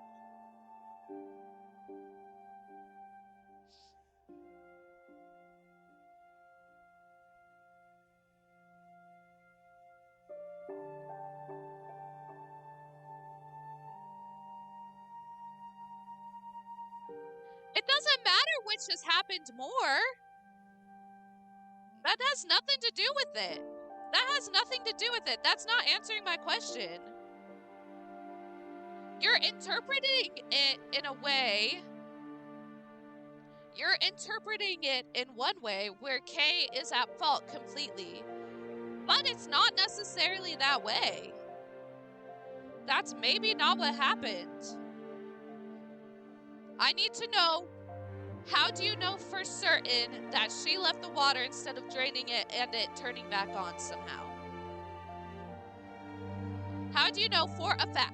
It doesn't matter which has happened more. That has nothing to do with it. That has nothing to do with it. That's not answering my question. You're interpreting it in a way. You're interpreting it in one way where Kay is at fault completely. But it's not necessarily that way. That's maybe not what happened. I need to know, how do you know for certain that she left the water instead of draining it and it turning back on somehow? How do you know for a fact?